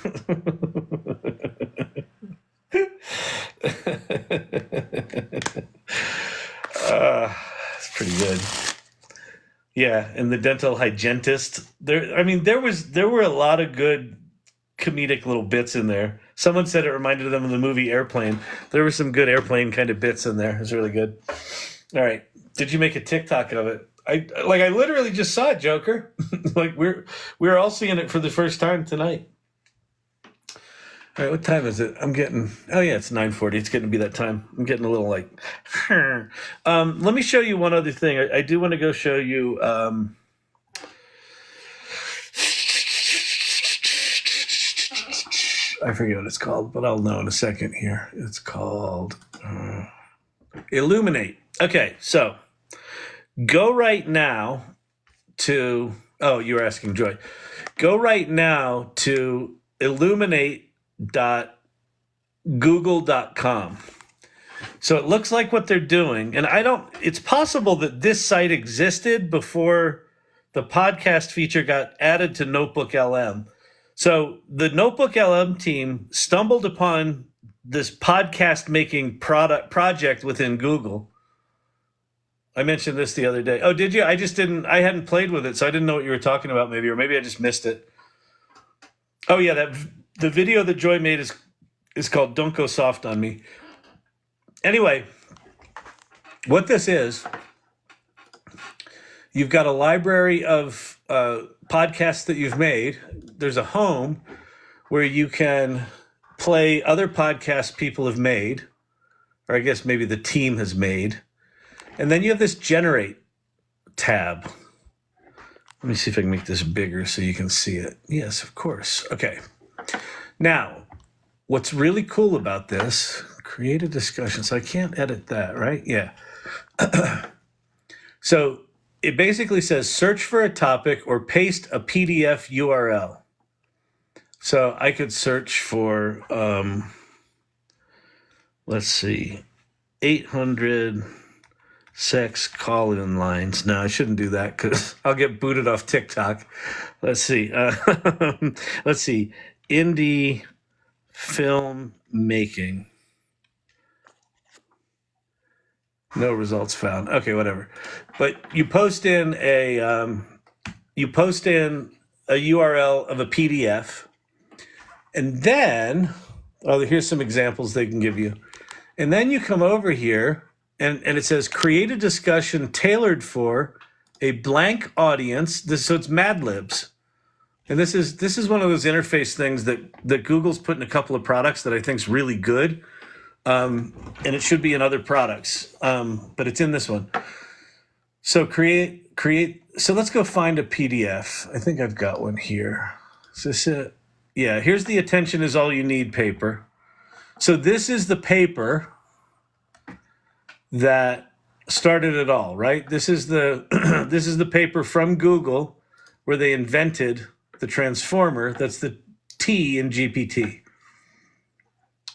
It's pretty good. Yeah, and the dental hygienist. There were a lot of good comedic little bits in there. Someone said it reminded them of the movie Airplane. There were some good Airplane kind of bits in there. It was really good. All right. Did you make a TikTok of it? I literally just saw it, Joker. Like we're all seeing it for the first time tonight. All right, what time is it? I'm getting, oh yeah, it's 9:40. It's getting to be that time. I'm getting a little like, let me show you one other thing. I do want to go show you, I forget what it's called, but I'll know in a second here. It's called Illuminate. Okay, so go right now to, oh, you were asking Joy. Go right now to illuminate.google.com. So it looks like what they're doing, and it's possible that this site existed before the podcast feature got added to Notebook LM. So the Notebook LM team stumbled upon this podcast making project within Google. I mentioned this the other day. Oh, did you? I hadn't played with it, so I didn't know what you were talking about maybe, or maybe I just missed it. Oh yeah, the video that Joy made is called Don't Go Soft on Me. Anyway, what this is, you've got a library of podcasts that you've made. There's a home where you can play other podcasts people have made, or I guess maybe the team has made. And then you have this generate tab. Let me see if I can make this bigger so you can see it. Yes, of course. Okay. Now, what's really cool about this, create a discussion. So I can't edit that, right? Yeah. So it basically says search for a topic or paste a PDF URL. So I could search for, let's see, 800 sex call-in lines. No, I shouldn't do that because I'll get booted off TikTok. Let's see. Let's see. Indie film making. No results found. Okay, whatever. But you post in a URL of a PDF, and then here's some examples they can give you. And then you come over here and it says create a discussion tailored for a blank audience. So it's Mad Libs. And this is one of those interface things that Google's put in a couple of products that I think is really good. And it should be in other products, but it's in this one. So create. So let's go find a PDF. I think I've got one here. Is this it? Yeah, here's the attention is all you need paper. So this is the paper that started it all, right? This is the paper from Google where they invented the transformer. That's the T in GPT.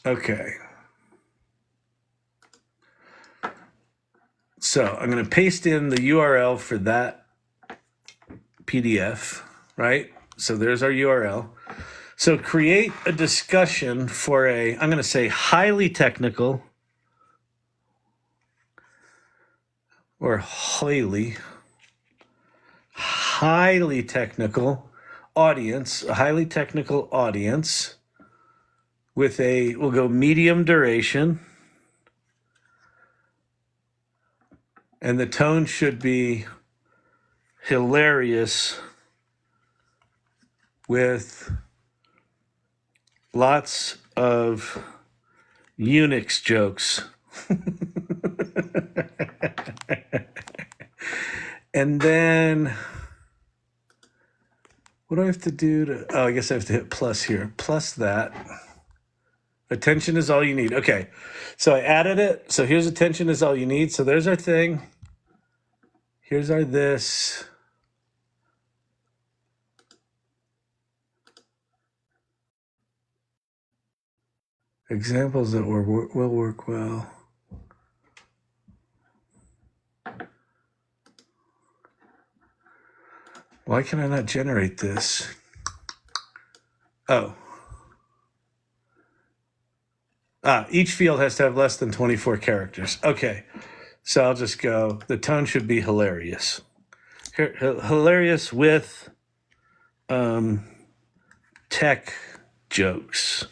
Okay. So I'm going to paste in the URL for that PDF, right? So there's our URL. So create a discussion for I'm going to say highly technical or highly technical audience, a highly technical audience with we'll go medium duration. And the tone should be hilarious with lots of Unix jokes. And then, what do I have to do I guess I have to hit plus here. Plus that. Attention is all you need. Okay, so I added it. So here's attention is all you need. So there's our thing. Here's our this. Examples that will work well. Why can I not generate this? Oh. Each field has to have less than 24 characters. Okay, so I'll just go, the tone should be hilarious. Hilarious with tech jokes.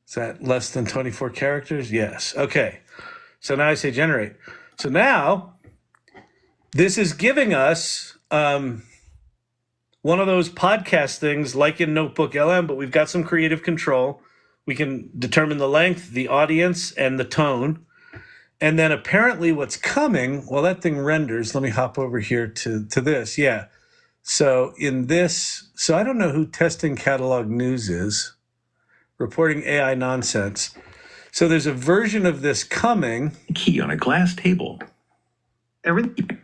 Is that less than 24 characters? Yes. Okay. So now I say generate. So now this is giving us one of those podcast things like in Notebook LM, but we've got some creative control. We can determine the length, the audience, and the tone. And then apparently what's coming, well, that thing renders. Let me hop over here to this. Yeah. So in this, so I don't know who Testing Catalog News is. Reporting AI nonsense. So there's a version of this coming.
Key on a glass table. Everything.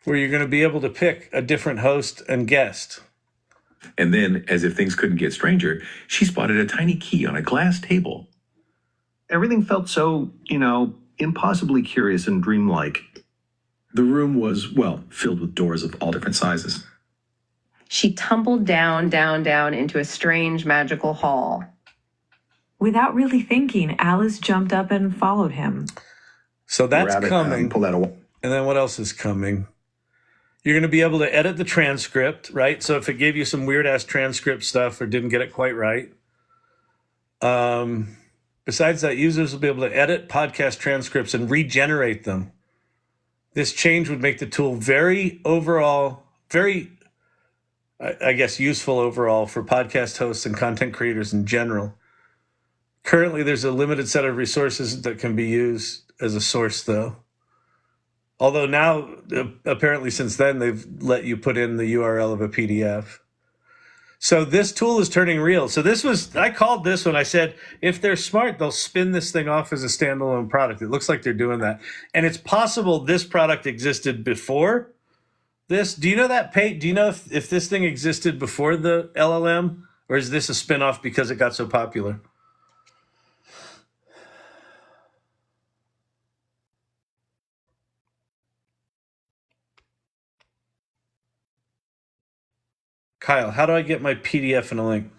Where you're going to be able to pick a different host and guest.
And then, as if things couldn't get stranger, she spotted a tiny key on a glass table.
Everything felt so, impossibly curious and dreamlike. The room was, well, filled with doors of all different sizes.
She tumbled down into a strange magical hall.
Without really thinking, Alice jumped up and followed him.
So that's
Grab it,
coming.
pull that away.
And then what else is coming? You're going to be able to edit the transcript, right? So if it gave you some weird-ass transcript stuff or didn't get it quite right. Besides that, users will be able to edit podcast transcripts and regenerate them. This change would make the tool very I guess, useful overall for podcast hosts and content creators in general. Currently, there's a limited set of resources that can be used as a source, though. Although now, apparently since then, they've let you put in the URL of a PDF. So this tool is turning real. So I called this one. I said, if they're smart, they'll spin this thing off as a standalone product. It looks like they're doing that. And it's possible this product existed before this. Do you know that, Pate? Do you know if this thing existed before the LLM? Or is this a spin-off because it got so popular? Kyle, how do I get my PDF and a link?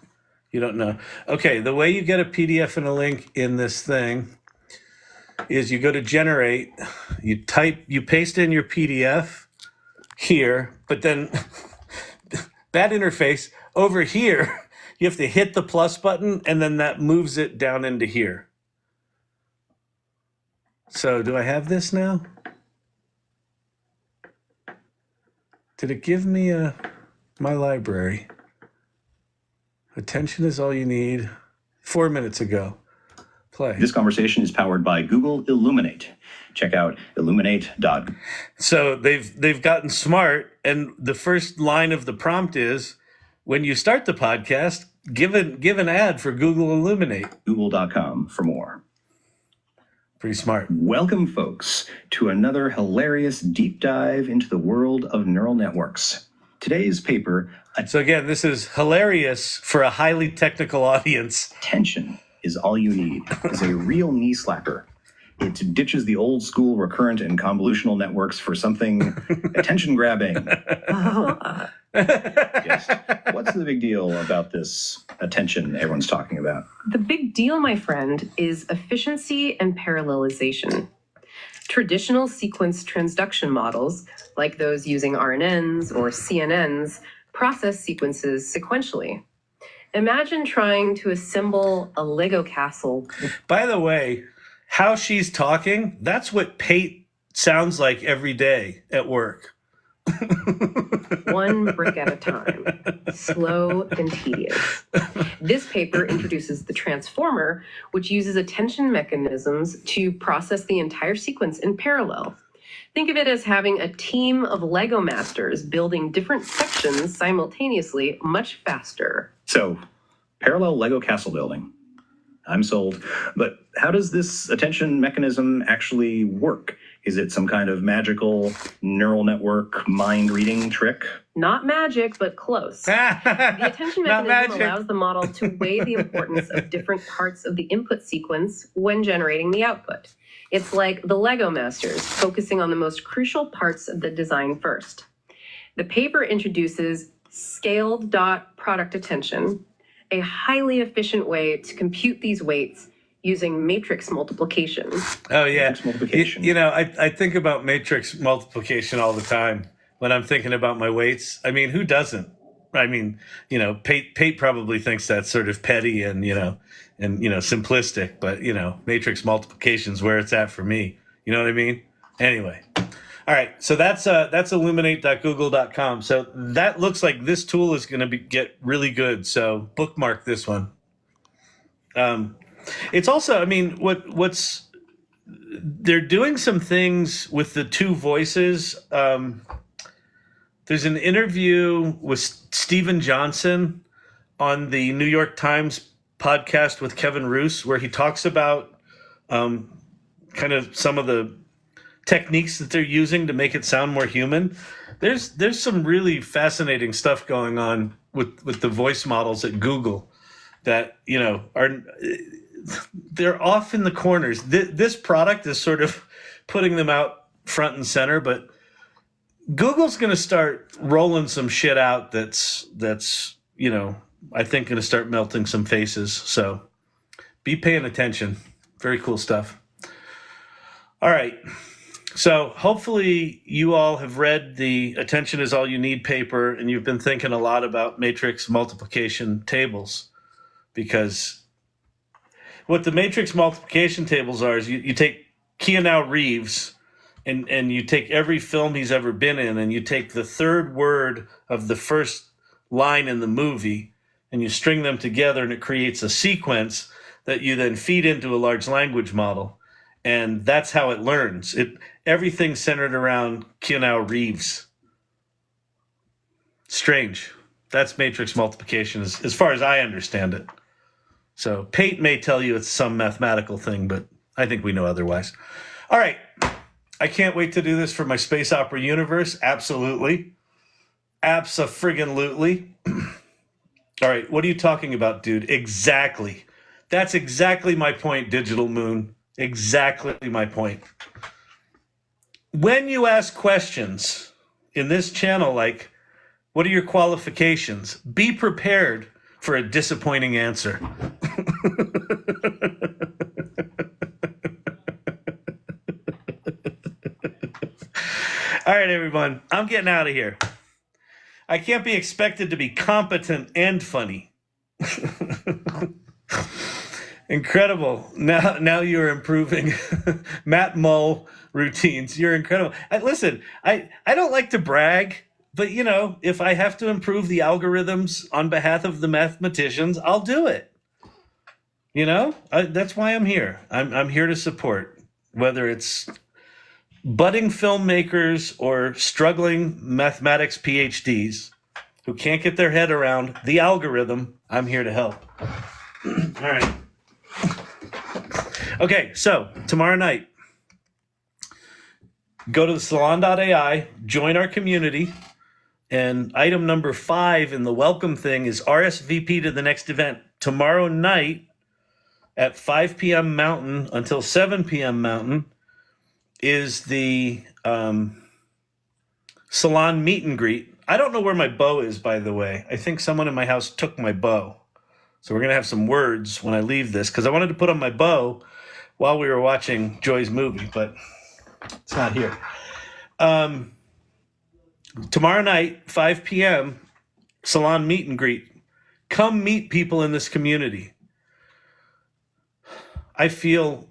You don't know. Okay, the way you get a PDF and a link in this thing is you go to generate, you paste in your PDF here, but then that interface over here, you have to hit the plus button and then that moves it down into here. So do I have this now? Did it give me my library? Attention is all you need. 4 minutes ago. Play.
This conversation is powered by Google Illuminate. Check out Illuminate.com.
So they've gotten smart, and the first line of the prompt is, when you start the podcast, give an ad for Google Illuminate.
Google.com for more.
Pretty smart.
Welcome, folks, to another hilarious deep dive into the world of neural networks. Today's paper...
So again, this is hilarious for a highly technical audience.
Attention is all you need. Is a real knee slapper. It ditches the old school recurrent and convolutional networks for something attention grabbing. Yes. What's the big deal about this attention everyone's talking about?
The big deal, my friend, is efficiency and parallelization. Traditional sequence transduction models, like those using RNNs or CNNs, process sequences sequentially. Imagine trying to assemble a Lego castle.
By the way, how she's talking, that's what Pate sounds like every day at work.
One brick at a time, slow and tedious. This paper introduces the transformer, which uses attention mechanisms to process the entire sequence in parallel. Think of it as having a team of Lego masters building different sections simultaneously much faster.
So, parallel Lego castle building. I'm sold. But how does this attention mechanism actually work? Is it some kind of magical neural network mind reading trick?
Not magic, but close. The attention mechanism allows the model to weigh the importance of different parts of the input sequence when generating the output. It's like the Lego masters, focusing on the most crucial parts of the design first. The paper introduces scaled dot product attention, a highly efficient way to compute these weights using matrix multiplication.
Oh, yeah. Matrix multiplication. I think about matrix multiplication all the time. when I'm thinking about my weights. I mean, who doesn't? I mean, Pate probably thinks that's sort of petty and simplistic, but matrix multiplication's where it's at for me. You know what I mean? Anyway. All right, so that's illuminate.google.com. So that looks like this tool is going to get really good. So bookmark this one. It's also, I mean, they're doing some things with the two voices. There's an interview with Stephen Johnson on the New York Times podcast with Kevin Roos, where he talks about kind of some of the techniques that they're using to make it sound more human. There's some really fascinating stuff going on with the voice models at Google that they're off in the corners. This product is sort of putting them out front and center, but Google's going to start rolling some shit out that's I think going to start melting some faces. So be paying attention. Very cool stuff. All right. So hopefully you all have read the Attention is All You Need paper, and you've been thinking a lot about matrix multiplication tables, because what the matrix multiplication tables are is you take Keanu Reeves and you take every film he's ever been in, and you take the third word of the first line in the movie and you string them together, and it creates a sequence that you then feed into a large language model. And that's how it learns. Everything's centered around Keanu Reeves. Strange. That's matrix multiplication as far as I understand it. So Pate may tell you it's some mathematical thing, but I think we know otherwise. All right. I can't wait to do this for my space opera universe. Absolutely. Abso-friggin-lutely. All right. What are you talking about, dude? Exactly. That's exactly my point, Digital Moon. Exactly my point. When you ask questions in this channel, like, what are your qualifications? Be prepared for a disappointing answer. All right, everyone, I'm getting out of here. I can't be expected to be competent and funny. Incredible. Now you're improving Matt Mull routines. You're incredible. Listen, I don't like to brag, but if I have to improve the algorithms on behalf of the mathematicians, I'll do it. That's why I'm here. I'm here to support, whether it's budding filmmakers or struggling mathematics PhDs who can't get their head around the algorithm. I'm here to help. All right. Okay, so tomorrow night, go to the salon.ai, join our community, and item number 5 in the welcome thing is RSVP to the next event. Tomorrow night at 5 p.m. Mountain until 7 p.m. Mountain is the salon meet and greet. I don't know where my bow is, by the way. I think someone in my house took my bow. So we're going to have some words when I leave this, because I wanted to put on my bow while we were watching Joy's movie, but it's not here. Tomorrow night, 5 p.m., salon meet and greet. Come meet people in this community. I feel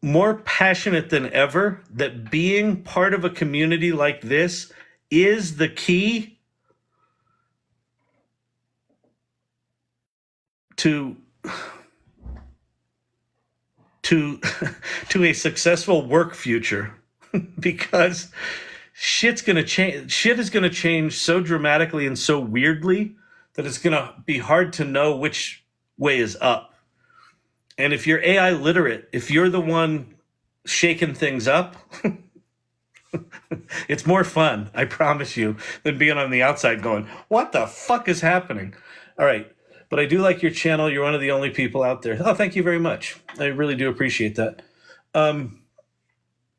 more passionate than ever that being part of a community like this is the key to a successful work future, because shit is going to change so dramatically and so weirdly that it's going to be hard to know which way is up. And if you're AI literate, if you're the one shaking things up, it's more fun, I promise you, than being on the outside going, what the fuck is happening? All right. But I do like your channel. You're one of the only people out there. Oh, thank you very much. I really do appreciate that.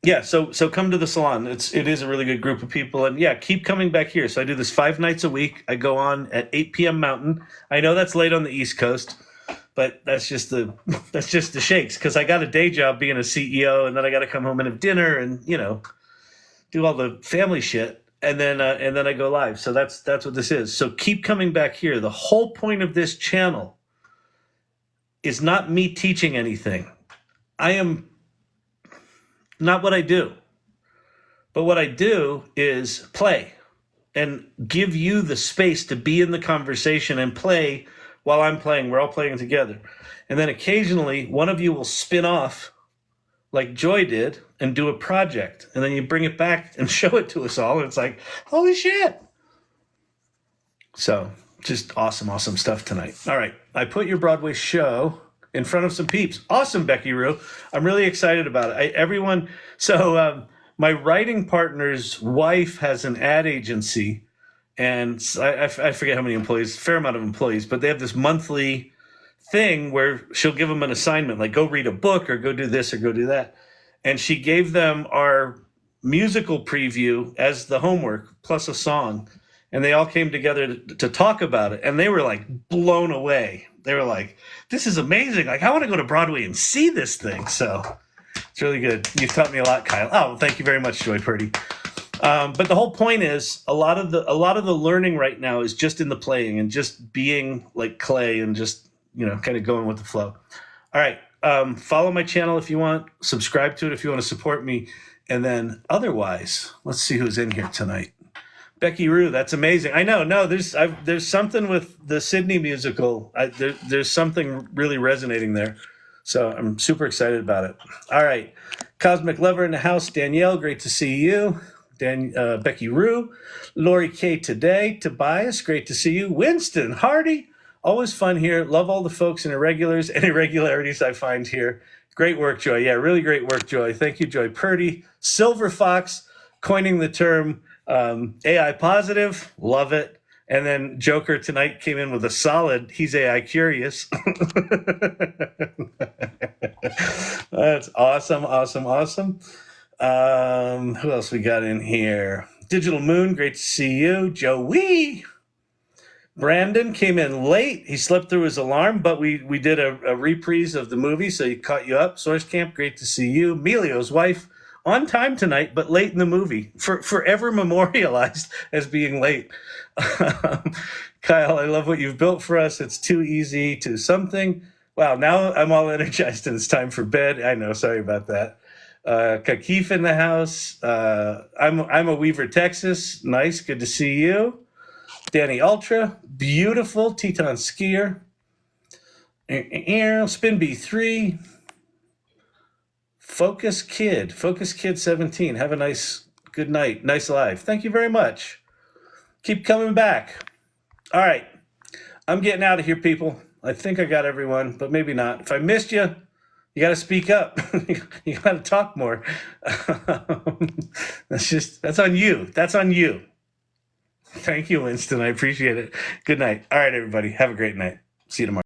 Yeah, so come to the salon. It is a really good group of people. And yeah, keep coming back here. So I do this 5 nights a week. I go on at 8 p.m. Mountain. I know that's late on the East Coast, but that's just the shakes, because I got a day job being a CEO, and then I got to come home and have dinner and, do all the family shit. and then I go live. So that's what this is. So keep coming back here. The whole point of this channel is not me teaching anything. I am not what I do. But what I do is play and give you the space to be in the conversation and play while I'm playing. We're all playing together. And then occasionally one of you will spin off like Joy did and do a project. And then you bring it back and show it to us all. And it's like, holy shit. So just awesome stuff tonight. All right. I put your Broadway show in front of some peeps. Awesome, Becky Rue. I'm really excited about it. My writing partner's wife has an ad agency, and I forget how many employees, fair amount of employees, but they have this monthly thing where she'll give them an assignment, like go read a book or go do this or go do that. And she gave them our musical preview as the homework plus a song. And they all came together to talk about it. And they were like blown away. They were like, this is amazing. Like, I want to go to Broadway and see this thing. So it's really good. You've taught me a lot, Kyle. Oh, thank you very much, Joy Purdy. But the whole point is a lot of the learning right now is just in the playing and just being like clay and just, kind of going with the flow. All right. Follow my channel if you want. Subscribe to it if you want to support me. And then otherwise, let's see who's in here tonight. Becky Rue, that's amazing. I know. No, there's something with the Sydney musical. There's something really resonating there. So I'm super excited about it. All right. Cosmic Lover in the house. Danielle, great to see you. Becky Rue. Lori K. today. Tobias, great to see you. Winston Hardy, always fun here. Love all the folks and irregulars and irregularities I find here. Great work, Joy. Yeah, really great work, Joy. Thank you, Joy Purdy. Silver Fox, coining the term AI positive. Love it. And then Joker tonight came in with a solid, he's AI curious. That's awesome. Who else we got in here? Digital Moon, great to see you. Joey. Brandon came in late. He slept through his alarm, but we did a reprise of the movie, so he caught you up. Source Camp, great to see you. Melio's wife, on time tonight, but late in the movie, forever memorialized as being late. Kyle, I love what you've built for us. It's too easy to something. Wow, now I'm all energized and it's time for bed. I know, sorry about that. Kakif in the house. I'm a Weaver, Texas. Nice, good to see you. Danny Ultra, beautiful. Teton Skier. Spin B3. Focus Kid 17. Have a good night. Nice live. Thank you very much. Keep coming back. All right. I'm getting out of here, people. I think I got everyone, but maybe not. If I missed you, you got to speak up. You got to talk more. That's on you. That's on you. Thank you, Winston. I appreciate it. Good night. All right, everybody. Have a great night. See you tomorrow.